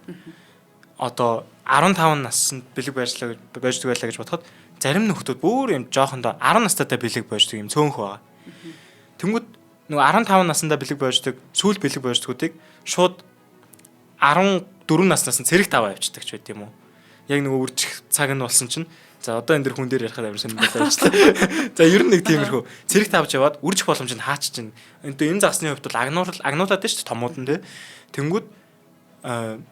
одоо 15 наснд бэлэг боождөг байлаа гэж бодоход зарим нөхдүүд бүр юм жоохондоо 10 настайдаа бэлэг боождөг юм цөөнх байгаа. Тэнгүүд нөгөө 15 наснда бэлэг боождөг сүүл бэлэг боождгуудыг шууд 14 наснаас нь цэрэгт аваа явчихдаг ч байт юм уу. Яг нөгөө үржих цаг нь болсон чинь за одоо энэ дэр хүн дээр ярихад амар сонирхолтой байжлаа. За ер нь нэг тиймэрхүү цэрэгт авч яваад үржих боломж нь хаач чинь. Энэ загсны хувьд бол агнуулаад дээ шүү дээ томууд нь те. Тэнгүүд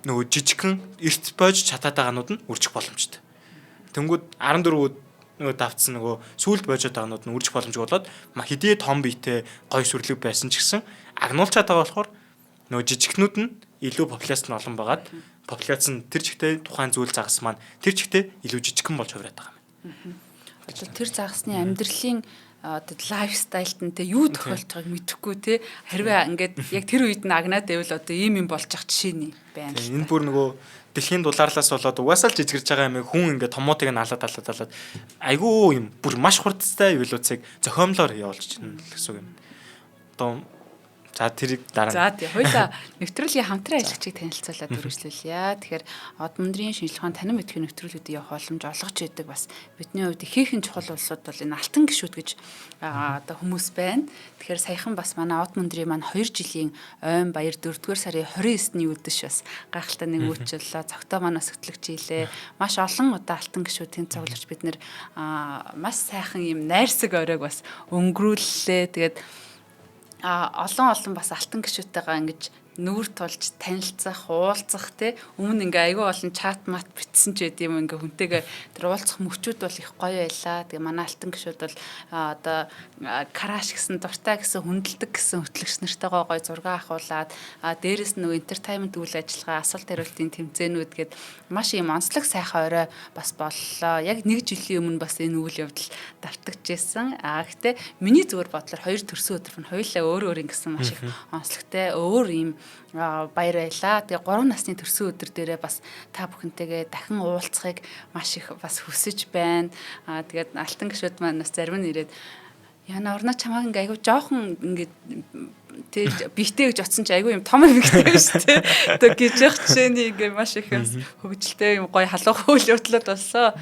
нөгөө жижигхэн эрт боож чатаад байгаанууд нь үржих боломжтой. Тэнгүүд 14 нөгөө давцсан нөгөө сүүлд боожод байгаанууд нь үржих боломжгүй болоод хэдий том биетэй гой сүрлэг байсан ч гэсэн агнуулчаад байгаа болохоор нөгөө жижигхнүүд нь илүү популяц нь олон байгаад популяц нь тэр чигтээ тухайн зүйл загас маань тэр чигтээ илүү жижигхэн болж хувираад байгаа юм. Одоо тэр загасны амьдралын одоо лайфстайлд нь те юу тохиолж байгааг мэдэхгүй те хэрвээ ингээд яг тэр үед нь агнаад байвал одоо ийм юм болж ах жишээ нь байна. Энэ бүр нөгөө дэлхийн дулаарлаас болоод угаасаа л жижигэрч байгаа юм хүн ингээд томоотыг нь алаад айгүй юм бүр маш хурдтай юулууцыг зохиомлоор явуулж чинь гэсэн юм. Одоо за тэрийг дараа. За тий хоёлаа нэвтрүүлгийн хамтран ажиллагчийг танилцуулаад үргэлжлүүлье. Тэгэхээр од мөндрийн шинжилгээ ухаан танин мэдхийн нэвтрүүлгүүдийг явах боломж олгож идэг бас бидний хувьд ихээхэн чухал улсууд бол энэ алтан гишүүд гэж одоо хүмүүс байна. Тэгэхээр саяхан бас манай од мөндрийн маань 2 жилийн ойн баяр 4-р сарын 29-ний үдэш бас гайхалтай нэг үйлчлэлээ цогтой манаас хөтлөгч ийлээ. Маш олон удаа алтан гишүүд тэнд цуглаж бид нэр маш сайхан юм найрсаг оройг бас өнгөрүүллээ. Тэгээд олон бас алтан гишүүдтэйгээ ингэж нүүр тулж танилцах, уулзах те өмнө ингээ айгүй олон чат мат битсэн ч гэдэм ингээ хүнтэйгээ тэр уулзах мөчүүд бол их гоё байлаа. Тэгээ манай алтан гишүүд бол одоо краш гэсэн дуртай гэсэн хүндэлдэг гэсэн хөтлөгч нартайгаа гоё зураг авахуулаад дээрэс нь entertainment үйл ажиллагаа асуулт хариултын тэмцээнүүд гээд маш юм онцлог сайхан орой бас боллоо. Яг 1 жилийн өмнө бас энэ үйл явдал давтагдчихсэн. Гэхдээ миний зүгээр бодлоор 2 төрсөн өдөр нь хоёулаа өөр ингэсэн маш их онцлогтой өөр юм баяр байлаа. Тэгээ 3 насны төрсөн өдөр дээрээ бас та бүхэнтэйгээ дахин уулзахыг маш их бас хүсэж байна. Тэгээд алтан гишүүд маань бас зарим нь ирээд яна орно чамааг ингээ айгу жоохон ингээд тэр бихтэй гэж утсан чи айгу юм том бихтэй шүү дээ. Одоо гэж явах жишээний ингээ маш их хөвгөлтэй юм гоё халуун үйл явдлууд болсон.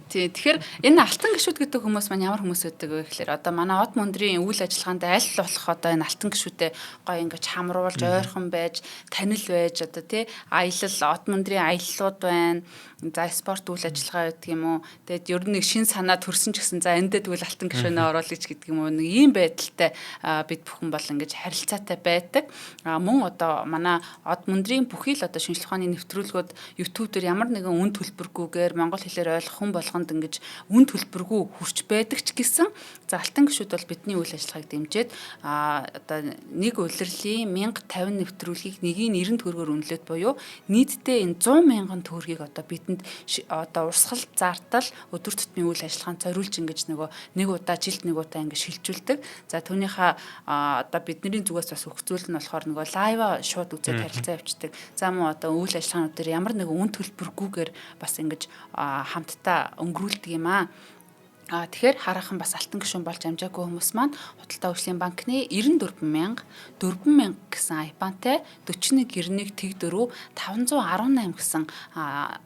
Тэгэхээр энэ алтан гишүүд гэдэг хүмүүс маань ямар хүмүүс байдаг вэ гэхээр одоо манай од мөндрийн үйл ажиллагаанд аль болох одоо энэ алтан гишүүдэд гоё ингээ хамруулж ойрхон байж танил байж одоо тий аялал од мөндрийн аяллууд байна. За спорт үйл ажиллагаа гэдэг юм уу. Тэгээд ер нь нэг шин санаа төрсөн ч гэсэн за эндээ тэгвэл алтан гишүүнээ оруулъя гэдэг юм уу. Нэг ийм байдалтай бид бүхэн бол ингэж харилцаатай байдаг. Мөн одоо манай од мөндрийн бүхий л одоо шинжилгээ ухааны нэвтрүүлгүүд YouTube дээр ямар нэгэн үн төлбөргүйгээр монгол хэлээр ойлгох хүн болгонд ингэж үн төлбөргүй хүрч байдаг ч гэсэн за алтан гишүүд бол бидний үйл ажиллагааг дэмжиж одоо нэг улирлын 1050 нэвтрүүлгийг 190 төгрөгөөр үнэлээд буюу нийтдээ энэ 100 мянган төгрөгийг одоо бидэнд одоо урсгал зартал өдөр тутмын үйл ажиллагаанд зориулж ингэж нөгөө нэг удаа жилд нэг удаа ингэж шилжүүлдэг. За түүнийхээ одоо бидний зүгээс бас өгцөл нь болохоор нөгөө лайва шууд үзээд харилцаа явуулдаг. За мөн одоо үйл ажиллагаанууд дээр ямар нэгэн үн төлбөргүйгээр бас ингэж хамтдаа өнгөрүүлдэг юм аа. Тэгэхээр хараахан бас алтан гишүүн болж амжаагүй хүмүүс маань Худалдаа хөгжлийн банкны 94,000 4,000 гэсэн айпантай 4191 тэг4 518 гэсэн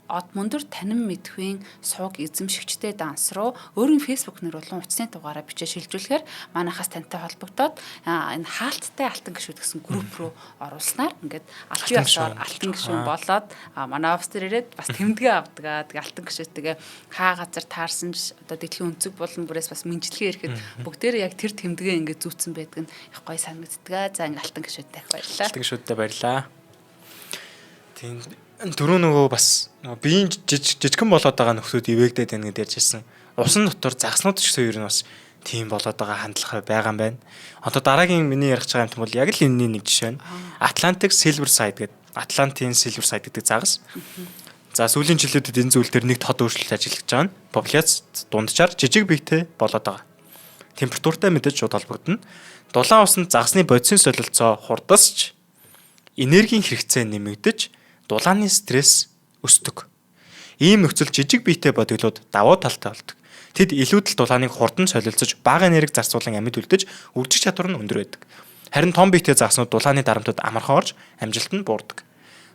од мөндөр танин мэдхүйн сууг эзэмшигчтэй данс руу өөрийн фэйсбુક нэр болон утасны дугаараа бичиж шилжүүлэхээр манайхаас тантай холбогдоод энэ хаалттай алтан гишүүд гэсэн групп руу оруулснаар ингээд алтан гишүүн болоод манай офс дээр ирээд бас тэмдэгэ авдаг. Тэгээ алтан гишүүдтэйгээ хаа газар таарсан одоо дэлхийн өнцөг болон бүрээс бас мэнжлэгээ ирэхэд бүгдээрээ яг тэр тэмдэгээ ингээд зүүцсэн байдаг нь их гоё санагддаг. За ингээд алтан гишүүдтэй их баярлалаа. Алтан гишүүдтэй баярлалаа. Тийм дөрөв нөгөө бас биеийн жижигхэн болоод байгаа нөхцөд ивэгдээд байна гэдээ ярьжсэн. Усан дотор загснууд ч гэсэн ер нь бас тийм болоод байгаа хандлага байгаа юм байна. Одоо дараагийн миний ярих байгаа юм бол яг л энэний нэг жишээ байна. Atlantic Silver Side гэдэг Атлантын Silver Side гэдэг загас. За сүүлийн жилүүдэд энэ зүйл дээр нэг тод өөрчлөлт ажиллаж байгаа нь популяц дунджаар жижиг биетэй болоод байгаа. Температуртай мэдээж шууд холбогдно. Дулаан усанд загасны бодисын солилцоо хурдасч энергийн хэрэгцээ нэмэгдэж дулааны стресс өсдөг. Ийм нөхцөл жижиг биетэй бодиглууд давуу талтай болдог. Тэд илүүдэл дулааныг хурдан солилцож бага энерги зарцуулан амьд үлдэж өвдөх чадвар нь өндөр байдаг. Харин том биетэй загаснууд дулааны дарамтад амархан орж амжилт нь буурдаг.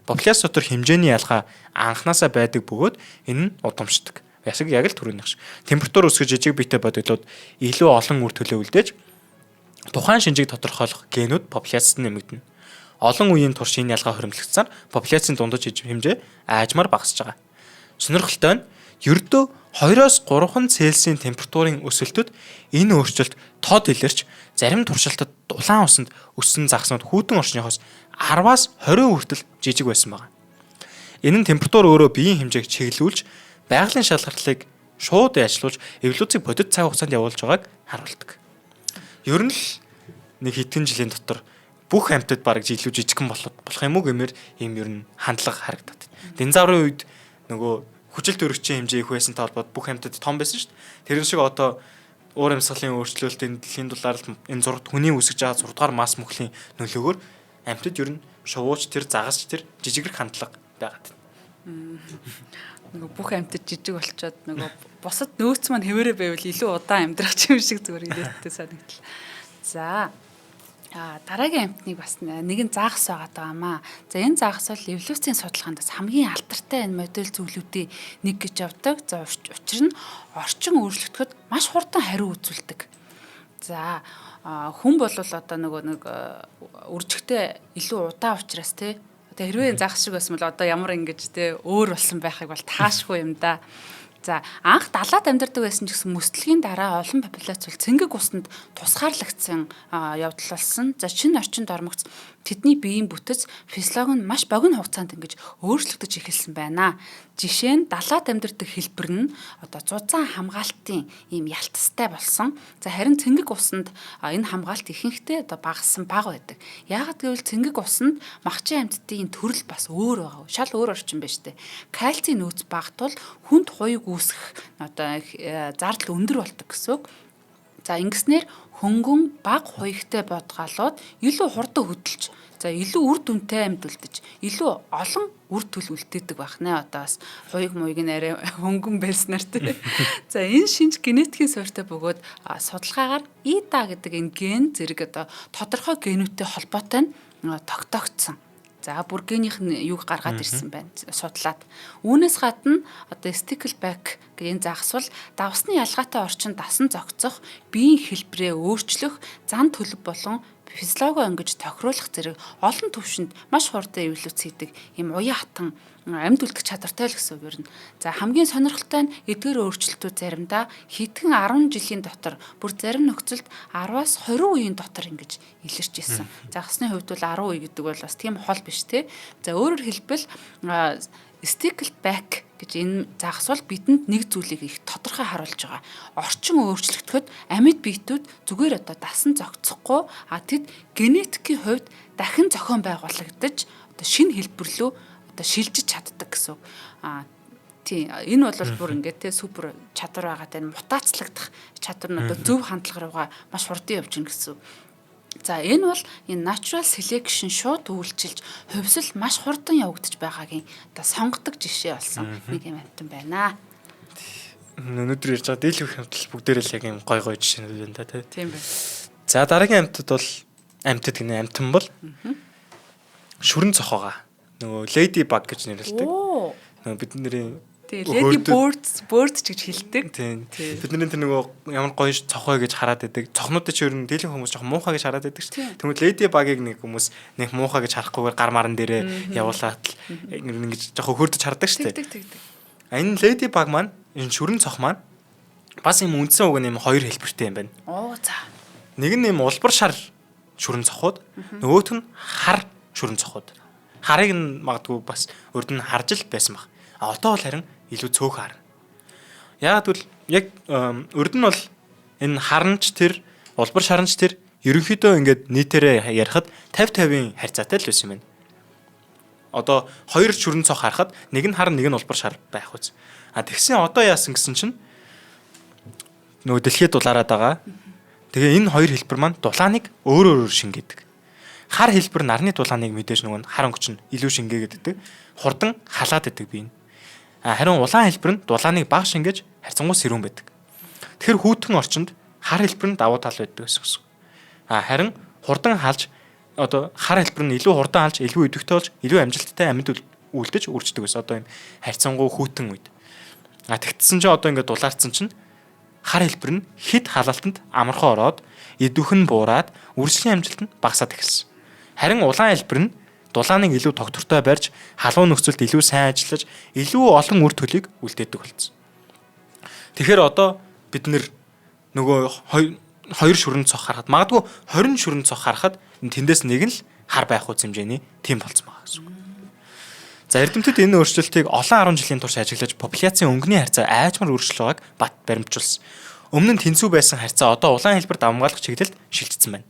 Популяц дотор хэмжээний ялгаа анханасаа байдаг бөгөөд энэ нь удамшдаг. Яг л түрүүнийх шиг. Температур өсгөж жижиг биетэй бодиглууд илүү олон үр төлөө үлдээж тухайн шинжийг тодорхойлох генүүд популяцид нэмэгдэнэ. Олон үеийн турш энэ ялгаа хоригдлогдсаар популяцийн дундаж хэмжээ аажмаар багасж байгаа. Сонирхолтой нь ердөө 2-3 Цельсийн температурын өсөлтөд энэ өөрчлөлт тод илэрч зарим туршилтад дулаан усанд өссөн загснууд хүйтэн орчныхоос 10-аас 20% хүртэл жижиг байсан байна. Энэ нь температур өөрөө биеийн хэмжээг чиглүүлж байгалийн шалгалтыг шууд ажиллуулж эволюцийг бодит цаг хугацаанд явуулж байгааг харуулдаг. Ер нь л нэг хэдхэн жилийн дотор бүх амьтад бараг илүү жижигхэн болох юм уу гэмээр ийм ер нь хандлага харагдаад. Динозаврын үед нөгөө хүчил төрөгчийн хэмжээ их байсантай холбоод бүх амьтад том байсан шүү дээ. Тэрэн шиг одоо уур амьсгалын өөрчлөлт энэ дэлхийн дулаар энэ зургад хүний үсгэж байгаа 6 дугаар масс мөхлийн нөлөөгөөр амьтад ер нь шувууч тэр загасч тэр жижигрэг хандлага байгаад. Нөгөө бүх амьтад жижиг болчоод нөгөө бусад нөөц маань хэвээрээ байвал илүү удаан амьдрах юм шиг зүгээр илээдтэй санагдлаа. За дараагийн амьтныг бас нэгэн заагас байгаа маа. За энэ заагас бол эволюцийн судалгаанд хамгийн алдартай энэ модель зүйлүүдийн нэг гэж явдаг. За учир нь орчин өөрчлөгдөхөд маш хурдан хариу үзүүлдэг. За хүн бол одоо нэг үржигтэй илүү удаа учраас тий. Одоо хэрвээ заагас шиг байсан бол одоо ямар ингэж тий өөр болсон байхыг бол таашгүй юм да. За анх далаад амьдардаг байсан ч гэсэн мөслөгийн дараа олон популяц бол цэнгэг усанд тусгаарлагдсан явдал болсон. За шинэ орчинд ормогц тэдний биеийн бүтэц физиологи нь маш богино хугацаанд ингэж өөрчлөгдөж эхэлсэн байна. Жишээ нь далаад амьдардаг хэлбэр нь одоо зузаан хамгаалтын ийм ялтастай болсон. За харин цэнгэг усанд энэ хамгаалт ихэнхдээ одоо багассан бага байдаг. Яагаад гэвэл цэнгэг усанд махчин амьтдын төрөл бас өөр байгаа. Шал өөр орчин байна штэ. Кальцийн нөөц багтвал хүнд хуйг үүсэх одоо зардал өндөр болдог гэсэн үг. За ингэснээр хөнгөн баг хуйгтай бодгалууд илүү хурдан хөдөлж, за илүү үр дүнтэй амьд үлдэж, илүү олон үр төлөв үлдээдэг байх нэ. Одоо бас хуйг муйг нь арай хөнгөн байснаар тий. За энэ шинж генетикийн суурьтай бөгөөд судалгаагаар ИДА гэдэг энэ ген зэрэг одоо тодорхой генүүтэй холбоотой нь тогтоогдсон. За бүр генийх нь юуг гаргаад ирсэн байна судлаад. Үүнээс гадна одоо Stickleback гэх энэ загас бол давсны ялгаатай орчинд дасан зохицох, биеийн хэлбэрээ өөрчлөх, зан төлөв болон физиологи өнгөж тохируулах зэрэг олон түвшинд маш хурдан эволюц хийдэг ийм уян хатан амьд үлдэх чадвартай л гэсэн үг юм. За хамгийн сонирхолтой нь эдгээр өөрчлөлтүүд заримдаа хэдхэн 10 жилийн дотор бүр зарим нөхцөлд 10-аас 20 үеийн дотор ингэж илэрч ирсэн. Загасны хувьд бол 10 үе гэдэг бол бас тийм хол биш те. За өөрөөр хэлбэл Stickleback гэж энэ загас бол бидэнд нэг зүйлийг их тодорхой харуулж байгаа. Орчин өөрчлөгдөхөд амьд биетүүд зүгээр одоо дасан зохицохгүй тэд генетикийн хувьд дахин зохион байгуулагдаж одоо шинэ хэлбэр рүү одоо шилжиж чаддаг гэсэн үг. Тийм энэ бол бүр ингээд те супер чадвар байгаа тань мутацлагдах чадвар нь одоо зөв хандлага руугаа маш хурдан явж гин гэсэн үг. За энэ бол энэ natural selection шууд үйлчилж хувьсэл маш хурдан явагдаж байгаагийн одоо сонгодог жишээ болсон нэг юм амтан байна. Өнөөдөр ярьж байгаа дийлэнх хамтал бүгдээрээ л яг юм гой гой жишээнүүд байна та тийм байна. За дараагийн амтад бол амтад гинэ амтан бол шүрэн цохоога. Нөгөө lady bug гэж нэрлэдэг. Нөгөө бидний lady birds гэж хэлдэг. Тийм. Бидний тэр нөгөө ямар гоё цохой гэж хараад байдаг. Цохнуудад ч ер нь дийлэнх хүмүүс жоохон муухай гэж хараад байдаг шүү. Тэгмээ lady bug-ыг нэг хүмүүс нэг муухай гэж харахгүйгээр гар маран дээрээ явуулаад ингэж жоохон хөрдөж хардаг шүү. Энэ lady bug маань энэ шүрэн цох маань бас юм үндсэн уг нь юм хоёр хэлбэртэй юм байна. За. Нэг нь юм улбар шар шүрэн цохууд, нөгөөх нь хар шүрэн цохууд. Харыг нь магадгүй бас урд нь харж л байсан баг. Одоо бол харин илүү цөөхөн харна. Яагаад гэвэл яг урд нь бол энэ харанч тэр улбар шаранч тэр ерөнхийдөө ингээд нийтээрээ ярихад 50-50-ийн харьцаатай л байсан юм байна. Одоо хоёр шүрэн цох харахад нэг нь хар нэг нь улбар шар байх үз. Тэгсэн одоо яасан гэсэн чинь нөгөө дэлхийд дулаарад байгаа. Тэгээ энэ хоёр хэлбэр маань дулааныг өөр шингээдэг. Хар хэлбэр нарны дулааныг мэдээж нөгөө хар өнгөч нь илүү шингээгээд байдаг. Хурдан халаад байдаг бие. Харин улаан хэлбэр нь дулааныг бага шингээж харьцангуй сэрүүн байдаг. Тэгэхээр хүүтэн орчинд хар хэлбэр нь давуу тал байдаг гэсэн үг. Харин хурдан халж одоо хар хэлбэр нь илүү хурдан халж, илүү өдөгтэй болж, илүү амжилттай амьд үлдэж үрждэг байсан. Одоо энэ харьцангуй хүүтэн үед. Тэгтсэн чинь одоо ингээд дулаарцсан чинь хар хэлбэр нь хэд халаалтанд амархан ороод, идэвхэн буураад, үржлийн амжилт нь багасаад эхэлсэн. Харин улаан хэлбэр нь дулааныг илүү тогтвортой барьж, халуун нөхцөлд илүү сайн ажиллаж, илүү олон үр төлийг үлдээдэг болсон. Тэгэхээр одоо бид нөгөө хоёр шүрэн цох харахад магадгүй 20 шүрэн цох харахад тэндээс нэг нь л хар байх үс хэмжээний тийм болсон байгаа гэсэн үг. За эрдэмтэд энэ өөрчлөлтийг олон 10 жилийн турш ажиглаж популяцийн өнгөний харьцаа айжмар өөрчлөлт байгааг баримтжуулсан. Өмнө нь тэнцүү байсан харьцаа одоо улаан хэлбэр давмгаалах чиглэлд шилжсэн байна.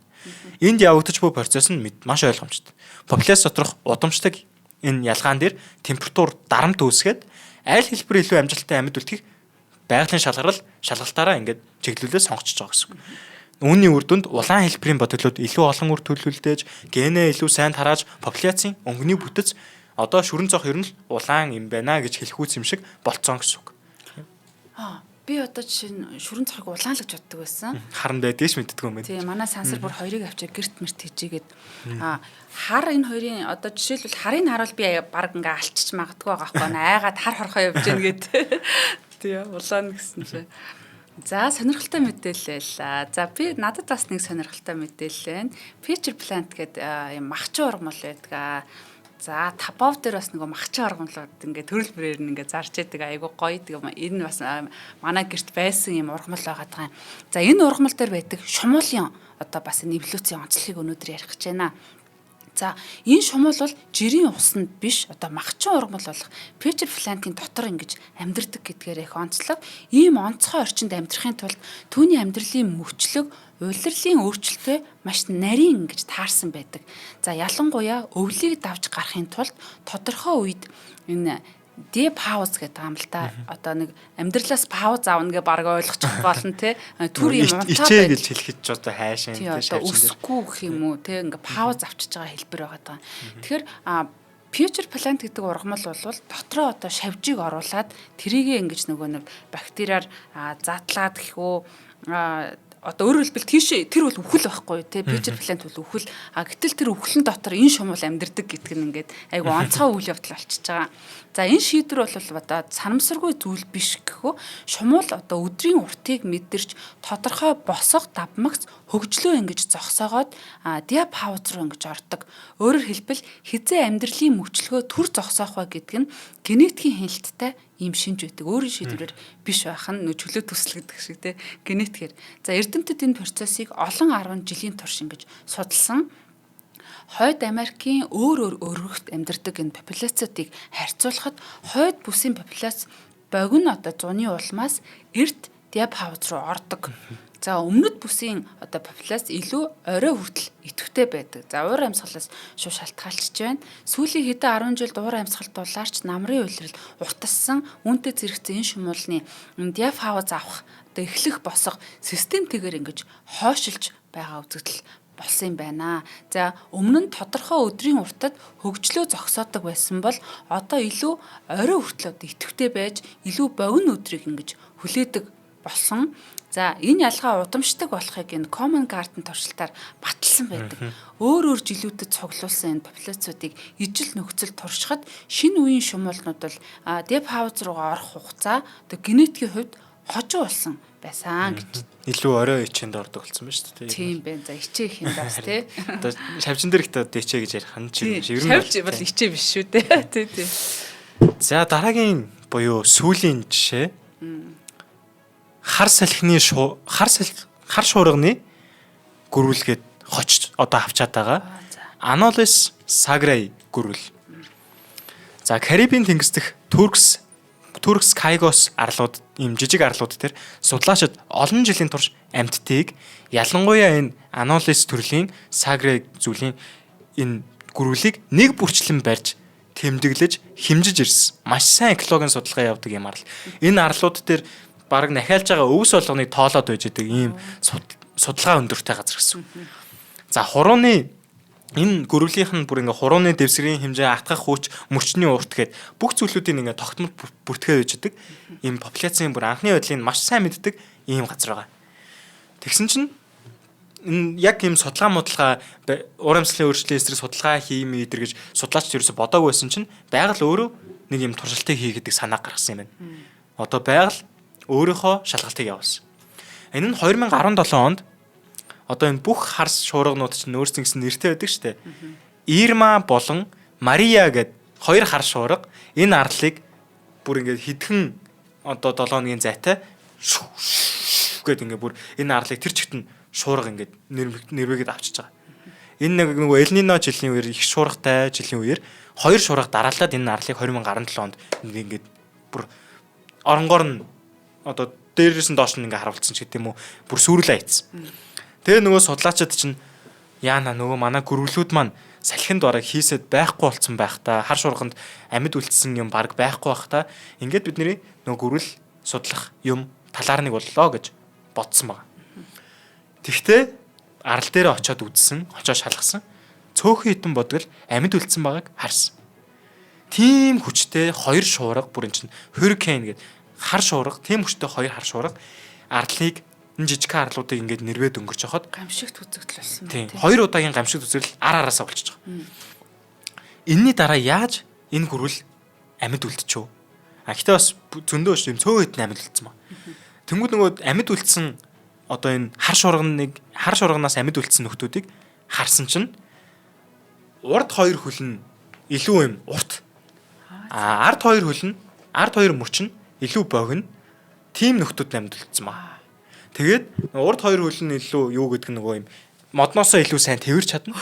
Энд явагдаж буй процесс нь маш ойлгомжтой. Популяц доторх удамшдаг энэ ялгаан дээр температур дарамт үүсгээд аль хэлбэр илүү амжилттай амьд үлдэхийг байгалийн шалгалтаараа ингээд чиглүүлээ сонгочж байгаа гэсэн үг. Үүний үр дүнд улаан хэлбэрийн бодглууд илүү олон үр төлөвлөлтөж, генэ илүү сайн тарааж популяцийн өнгөний бүтэц одоо шүрэн цох ер нь л улаан юм байна гэж хэлэхүүц юм шиг болцсон гэсэн үг. Би одоо жишээ нь шүрэн цохыг улаан л гэж боддог байсан. Харан байдгийш мэддэг юм байна. Тийм, манай сансар бүр хоёрыг авчиж гэрт мэрт хийжээгээд хар энэ хоёрын одоо жишээлбэл харыг харуул би баг ингээ алчиж магадгүй байгаа байхгүй айгаад хар хорхоо явж гэнэ гээд. Тийм, улаан гэсэн чинь. За сонирхолтой мэдээлэл. За би надад бас нэг сонирхолтой мэдээлэл байна. Future Plant гэдэг юм махчин ургамал байдаг. За Табов дээр бас нөгөө махчин ургамлууд ингээ төрөл бүрээр нь ингээ зарж яадаг айгу гоё. Энэ бас манай гэрт байсан юм ургамал байгаа юм. За энэ ургамал дээр байдаг шумуулын одоо бас эволюцийн онцлогийг өнөөдөр ярих гэж байна. За энэ шумуул бол жирийн усанд биш одоо махчин ургамал болох Future Plant-ийн дотор ингэж амьдардаг гэдгээр их онцлог. Ийм онцгой орчинд амьдрахын тулд түүний амьдралын мөчлөг, улирлын өөрчлөлтөө маш нарийн ингэж таарсан байдаг. За ялангуяа өвлийг давж гарахын тулд тодорхой үед энэ deep pause гэдэг юм л да. Одоо нэг амьдралаас пауз аавна гэж баг ойлгочих болно те. Түр юм унтаа ичээ гэж хэлэхэд ч одоо хайшин те шавчин өсөхгүй гэх юм уу те ингээ пауз авчиж байгаа хэлбэр байгаа даа. Тэгэхээр Future Plant гэдэг ургамал бол дотроо одоо шавжийг оруулаад тэрийгээ ингэж нөгөө нэг бактериар задлаад гэхүү одоо өөрөөр хэлбэл тийш тэр бол үхэл байхгүй тий Future Plant бол үхэл гэтэл тэр үхлэн дотор энэ шумуул амьдэрдэг гэдэг нь ингээд айгу онцгой үйл явдал болчихж байгаа. За энэ шийдвэр бол одоо санамсаргүй зүйл биш гэхүү шумуул одоо өдрийн уртыг мэдэрч тодорхой босго давмагц хөгжлөө ингэж зогсоогоод deep pause руу ингэж ордог. Өөрөөр хэлбэл хизээ амьдралын мөчлөгөө төр зогсоох ба гэдэг нь генетикийн хяналттай ийм шинж байдаг. Өөрийн шийдвэрээр биш байх нь чөлөө төсөл гэдэг шиг те генетикээр. За эрдэмтэд энэ процессыг олон 10 жилийн турш ингэж судалсан. Хойд Америкийн өөр өргөгт амьдардаг энэ популяцуудыг харьцуулахад хойд бүсийн популяц богино одоо зуны улмаас эрт deep pause руу ордог. За өмнөд бүсийн одоо популяц илүү орой хүртэл идэвхтэй байдаг. За уур амьсгалаас шууд шалтгаалж байна. Сүүлийн хэдэн 10 жилд уур амьсгал дулаарч намрын улирал утассан үүнтэй зэрэгцэн энэ шумуулны deep pause авах одоо эхлэх босго системтэйгээр ингэж хойшилж байгаа үзэгдэл болсон юм байна. За өмнө нь тодорхой өдрийн уртад хөгжлөө зогсоодог байсан бол одоо илүү орой хүртэл идэвхтэй байж илүү богино өдрийг ингэж хүлээдэг болсон. За энэ ялгаа удамшдаг болохыг энэ Common Garden туршилтаар баталсан байдаг. Өөр жилүүдэд цуглуулсан энэ популяцуудыг ижил нөхцөл туршихад шинэ үеийн шумуулнууд бол deep pause руугаа орох хугацаа одоо генетикийн хувьд хожуу болсон байсан гэж. Илүү орой ичээнд ордог болсон ба шүү дээ. Тийм байна. За ичээ их юм даас тий. Одоо шавчин дээр ихтэй одоо ичээ гэж ярих нь чинь шавж бол ичээ биш шүү дээ. Тий тий. За дараагийн буюу сүүлийн жишээ. Хар салхины хар шуурганы гөрүүлгээд хочж одоо авчаад байгаа. Anolis sagrai гөрүүл. За Карибын тэнгис дэх Turks Caicos арлууд ийм жижиг арлууд дээр судлаачид олон жилийн турш амьтдыг ялангуяа энэ Anolis төрлийн sagrai зүйлийн энэ гөрүүлийг нэг бүрчлэн барьж тэмдэглэж хэмжиж ирсэн. Маш сайн экологийн судалгаа явуулдаг юм арал. Энэ арлууд дээр бараг нахиалж байгаа өвс болгоныг тоолоод байж байгаа ийм судалгаа өндөртэй газар гэсэн. За хурууны энэ гөрүүлийнх нь бүр ингээ хурууны дэвсгэрийн хэмжээ атгах хүч мөрчний урт гээд бүх зүйлүүдийн ингээ тогтмол бүртгээд байж байгаа. Ийм популяцийн бүр анхны байдлыг маш сайн мэддэг ийм газар байгаа. Тэгсэн чинь энэ яг ийм судалгаа модлага уур амьсгалын өөрчлөлийн эсрэг судалгаа хиймээ идэр гэж судлаачд ерөөсө бодоагүй байсан чинь байгаль өөрөө нэг ийм туршилтыг хий гэдэг санаа гаргасан юм байна. Одоо байгаль өөрийнхөө шалгалтыг явуулсан. Энэ нь 2017 онд одоо энэ бүх харс шуурганууд чинь өөрсдөө гэсэн нэртэй байдаг шүү дээ. Ирма болон Мария гэд хоёр хар шуурга энэ арлыг бүр ингээд хитгэн одоо 7 хоногийн зайтай гэд ингээд бүр энэ арлыг тэр чигт нь шуурга ингээд нэрвэгээд авчиж байгаа. Энэ нэг нөгөө Элнино жилийн үеэр их шуургатай жилийн үеэр хоёр шуурга дараалаад энэ арлыг 2017 онд ингээд бүр оронгоор нь одоо дээрээс нь доош нь ингээ харуулсан ч гэдэм үү бүр сүрэл айцсан. Тэгээ нөгөө судлаачид чинь яана нөгөө манай гөрвлүүд маань салхинд бараг хийсэд байхгүй болцсон байх та хар шуурганд амьд үлдсэн юм бараг байхгүй байх та ингээд бидний нөгөө гөрвл судлах юм талаар нэг боллоо гэж бодсон байна. Тэгтээ арал дээр очиод үзсэн, очиод шалгасан. Цөөхөн хитэн бодгол амьд үлдсэн байгааг харсан. Тийм хүчтэй хоёр шуурга бүр эн чинь hurricane гэдэг хар шуурга, тийм хүчтэй хоёр хар шуурга арлыг жижиг арлуудыг ингээд нэрвээд өнгөрч хахад гамшигт үзэгдэл болсон. Тийм. Хоёр удаагийн гамшигт үзэгдэл араасаа болчихж байгаа. Энийний дараа яаж энэ гөрвөл амьд үлдчихв? Гэхдээ бас зөндөө ш юм цөөхөн хитэн амьд үлдсэн ба. Тэнгүүд нөгөө амьд үлдсэн одоо энэ хар шуурганаас амьд үлдсэн нөхдүүдийг харсан чинь урд хоёр хөл нь илүү юм урт. Ард хоёр хөл нь ард хоёр мөрч нь илүү богино. Тим нөхдүүд амьд үлдсэн ба. Тэгээд урд хоёр хөл нь илүү юу гэдэг нөгөө юм модноосоо илүү сайн тэрч чадна.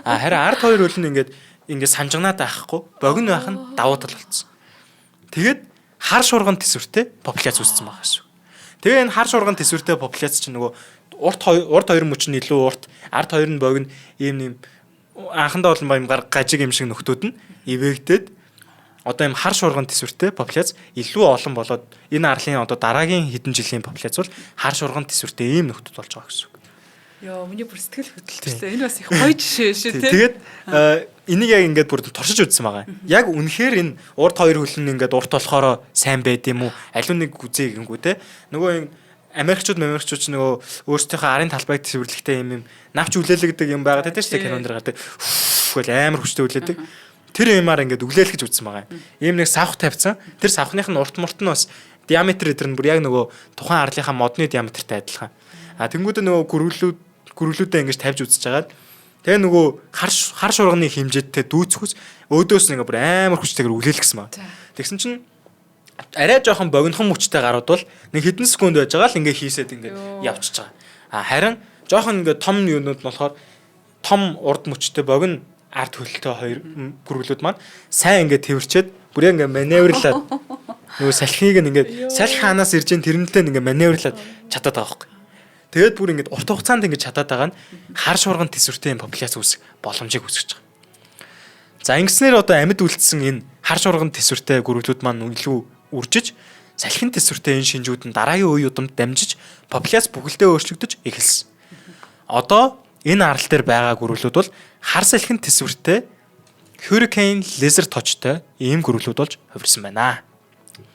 Харин ард хоёр хөл нь ингээд санжигнаад байхгүй богино байх нь давуу тал болсон. Тэгээд хар шуурган төсвөртэй популяц үүссэн байгаа шүү. Тэгээ энэ хар шуурган төсвөртэй популяц чинь нөгөө урд хоёр мөч нь илүү урт, ард хоёр нь богино ийм анхандаа болон баям гажиг юм шиг нөхдүүд нь ивэгдээд одоо ийм хар шуурган төсвөртэй популяц илүү олон болоод энэ арлын одоо дараагийн хэдэн жилийн популяц бол хар шуурган төсвөртэй ийм нөхдүүд болж байгаа гэсэн үг. Йоо, миний бүр сэтгэл хөдлөлттэй. Энэ бас их гоё жишээ шүү тий. Тэгээд энийг яг ингээд бүр туршиж үзсэн байгаа. Яг үнэхээр энэ урд хоёр хөл нь ингээд урт болохоор сайн байд юм уу? Аливаа нэг үзээ гингүү те. Нөгөө Америкчууд ч нөгөө өөрсдийнхөө арын талбайг цэвэрлэхдээ юм навч үлээлэгдэг юм байгаа те шүү дээ кинонд дэр гардаг. Гэл амар хүчтэй үлээдэг. Тэр юмар ингээд үлээлгэж үзсэн байгаа. Ийм нэг савх тавьсан. Тэр савхных нь урт мурт нь бас диаметр эдэр нь бүр яг нөгөө тухайн арлынхаа модны диаметртай адилхан. Тэнгүүдээ нөгөө гөрвлүүдээ ингэж тавьж үзэж хагаад тэгээ нөгөө хар шуурганы хэмжээдтэй дүүцхүүс өөдөөс нэг бүр амар хүчтэйгээр үлээлгэсэн ба. Тэгсэн чинь арай жоохон богинохон хүчтэй гарууд бол нэг хэдэн секунд байж байгаа л ингээ хийсэд ингээ явчихж байгаа. Харин жоохон ингээ том юунууд нь болохоор том урд мөчтэй богино ард хөлтэй хоёр гөрвлүүд маань сайн ингээ тэрчээд бүр ингээ маневрлаад нөгөө салхийг ингээ салхи хаанаас ирж ин тэрнэлээ ингээ маневрлаад чадаад байгаа байхгүй. Тэгээд бүр ингээд урт хугацаанд ингэж чадаад байгаа нь хар шуурган төсвөртэй популяц үүсэх боломжийг үүсгэж байгаа. За ингэснээр одоо амьд үлдсэн энэ хар шуурган төсвөртэй гөрвлүүд маань илүү үржиж салхин төсвөртэй энэ шинжүүд нь дараагийн үе удамд дамжиж популяц бүхэлдээ өөрчлөгдөж эхэлсэн. Одоо энэ арал дээр байгаа гөрвлүүд бол хар салхин төсвөртэй hurricane laser точтой ийм гөрвлүүд болж хувирсан байна.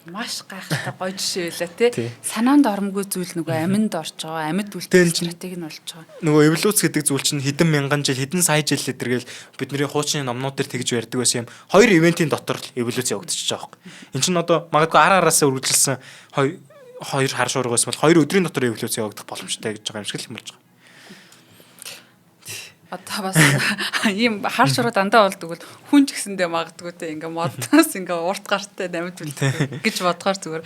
Маш гайхалтай гоё жишээ байлаа тий. Санаанд оромгүй зүйл нөгөө амьд орж байгаа, амьд үлдэх стратеги нь болж байгаа. Нөгөө эволюц гэдэг зүйл чинь хэдэн мянган жил, хэдэн сая жил эдэргээл бидний хуучны номнууд дээр тэгж ярьдаг байсан юм. Хоёр ивентийн дотор л эволюц явагдчихж байгаа байхгүй. Энд чинь одоо магадгүй араасаа үргэлжилсэн хоёр хар шуургаас бол 2 өдрийн дотор эволюц явагдах боломжтой гэж байгаа юм шиг л юм болж байгаа. Одоо бас ийм хар шуруу дандаа болдог бол хүн ч гэсэндээ магадгүй те ингээ модноос ингээ урт гартай намд үлдэх гэж бодгоор зүгээр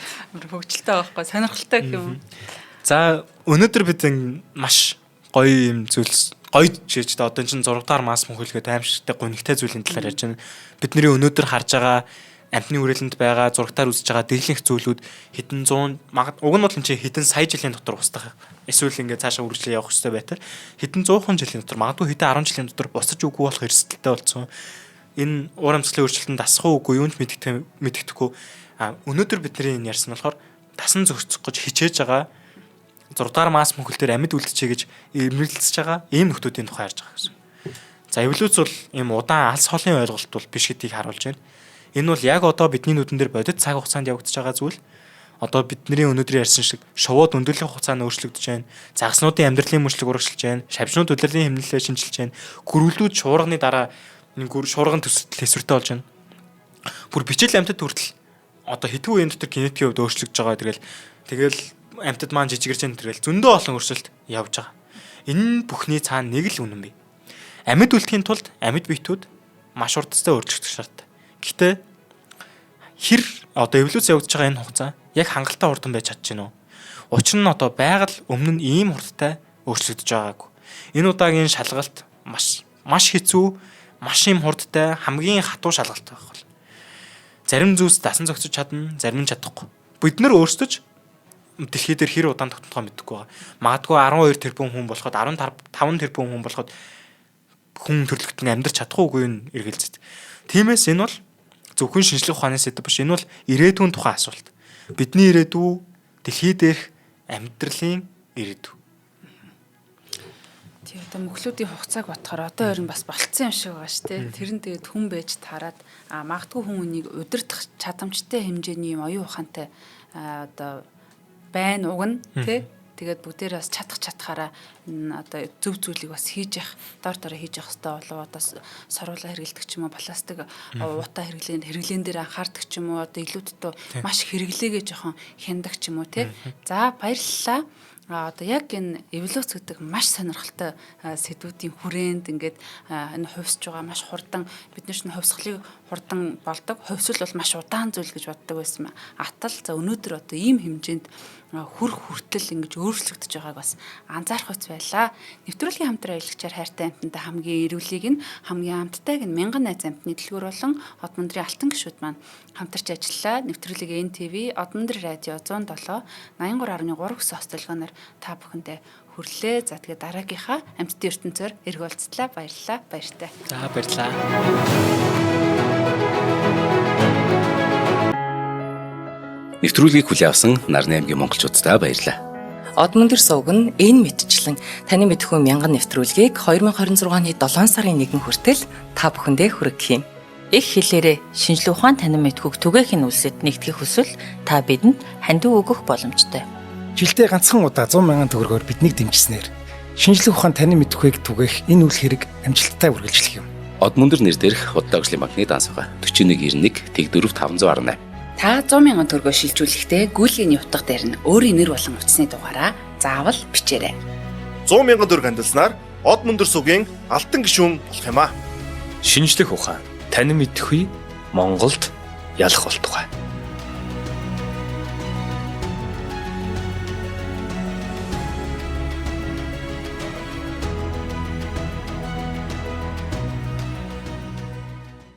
хөвгчлээ байхгүй сонирхолтой гэх юм. За өнөөдөр бид маш гоё юм зүйлс гоё жишээж та одоо чинь зургатаар мас мөнхөлгээд аимшигтай гонигтай зүйлийн талаар ярьж байна. Бидний өнөөдөр харж байгаа амтны хүрээлэнд байгаа зургатаар үзэж байгаа дэглэх зүйлүүд хэдэн зуун уг нь бол энэ хэдэн сая жилийн дотор устгах эсвэл ингээд цаашаа үргэлжлээ явах хэрэгтэй байтал хэдэн зуухан жилийн дотор магадгүй хэдэн 10 жилийн дотор босч үгүй болох эрсдэлтэй болсон. Энэ уур амьсгалын өөрчлөлтөнд дасах уугүй юунч мэддэхгүй. Өнөөдөр бидний энэ ярьсан болохоор дасан зөрчих гэж хичээж байгаа зургаар мас мөнхөл дээр амьд үлдчихэ гэж эмэрлэлцэж байгаа ийм нөхдүүдийн тухай ярьж байгаа гэсэн. За эволюц бол ийм удаан алс холын ойлголт бол биш гэдгийг харуулж байна. Энэ бол яг одоо бидний нүдэн дээр бодит цаг хугацаанд явагдаж байгаа зүйл. Одоо бидний өнөөдөр ярьсан шиг шувууд өндөрлөх хугацаанд өөрчлөгдөж байна. Загаснуудын амьдралын мөчлөг урагшилж байна. Шавжнууд удирдлын хэмнэлээ шинжилж байна. Гөрвлүүд шуурганы дараа шуурган төсвөртэй болж байна. Бүр бичил амьтад хүртэл одоо хэдэн үеийн дотор генетикийн хувьд өөрчлөгдөж байгаа. Тэгэл амьтад маань жижигэрч байна тэргээл зөндөө олон өөрчлөлт явж байгаа. Энэ бүхний цаана нэг л үнэн бий. Амьд үлдэхийн тулд амьд биетүүд маш уртастай өөрчлөгдөх шаардлагатай. Гэхдээ хэр одоо эволюц явагдаж байгаа энэ хугацаа яг хангалттай хурдан байж чадчихна уу? Учир нь одоо байгаль өмнө нь ийм хурдтай өөрчлөгдөж байгаагүй. Энэ удаагийн шалгалт маш хэцүү, маш юм хурдтай, хамгийн хатуу шалгалт байх бол. Зарим зүйлс дасан зохицож чадна, зарим нь чадахгүй. Бид нар өөрсдөө дэлхий дээр хэр удаан тогтнохоо мэдэхгүй байгаа. Магадгүй 12 тэрбум хүн болоход 15 тэрбум хүн болоход хүн төрлөختөнд амьдрч чадах уугүй нь эргэлзэж. Тиймээс энэ бол зөвхөн шинжлэх ухааны сэдв биш. Энэ бол ирээдүйн тухай асуулт. Бидний ирээдүй дэлхий дээрх амьдралын ирээдүй. Тийм одоо мөхлүүдийн хугацааг бодохоор одоо ойрын бас болцсон юм шиг байгаа шүү дээ. Тэр нь тэгээд хүн байж таарад магадгүй хүн үнийг удирдах чадамжтай хэмжээний юм оюун ухаантай одоо байна уг нь тий. Тэгээд бүгдээр бас чадхаараа одоо зөв зүйлийг бас хийж явах, дор хийж явах хэрэгтэй болов. Одоо саруулаа хэрэглэдэг ч юм уу, пластик утаа хэрэглэн дээр анхаардаг ч юм уу, одоо илүүдтэй маш хэрэглээгээ жоохон хяндаг ч юм уу тий. За баярлалаа. Одоо яг энэ эволюц гэдэг маш сонирхолтой сэдвүүдийн хүрээнд ингээд энэ хувьсж байгаа маш хурдан бид нар чинь хувьсгалыг хурдан болдог. Хувьсвал бол маш удаан зүйл гэж боддог байсан юм. Атал за өнөөдөр одоо ийм хэмжээнд хүртэл ингэж өөрчлөгдөж байгааг бас анзаарах үс байлаа. Нэвтрүүлгийн хамтран ажиллагчаар хайртай амьтантай хамгийн эрүүлийг нь хамгийн амттайг нь мянган найз амьтны дэлгүүр болон Од мөндрийн алтан гишүүд маань хамтарч ажиллалаа. Нэвтрүүлэг НТV, Од мөндөр радио 107 83.3 гэсэн хостолгоноор та бүхэндээ хүрлээ. За тэгээ дараагийнхаа амьтдын ертөнцөөр эрг уулзлаа. Баярлалаа. Баяртай. За баярлалаа. Нэвтрүүлгийг хүлээн авсан Нарны аймгийн монголчуудтай баярлалаа. Од мөндөр сувг нь энэ мэдчлэн таны мэдхүйн мянган нэвтрүүлгийг 2026 оны 7 сарын 1 хүртэл та бүхэндээ хүргэх юм. Их хэлээрээ шинжлэх ухаан танин мэдхүйг түгээхийн үлсэд нэгтгэх хүсвэл та бидэнд хандив өгөх боломжтой. Жилдээ ганцхан удаа 100,000 төгрөгөөр биднийг дэмжснээр шинжлэх ухаан танин мэдхүйг түгээх энэ үйл хэрэг амжилттай үргэлжлэх юм. Од мөндөр нэр дээрх Удаагшлын банкны дансгаа 4191 тэг 4518. Та 100,000 төгрөгөөр шилжүүлэхдээ гүйлгийн утга дээр нь өөрийн нэр болон утасны дугаараа заавал бичээрэй. 100,000 төгрөг хандалснаар Од мөндөр сувгийн алтан гишүүн болох юм а. Шинжлэх ухаан танин мэдхгүй Монголд ялах болтугай.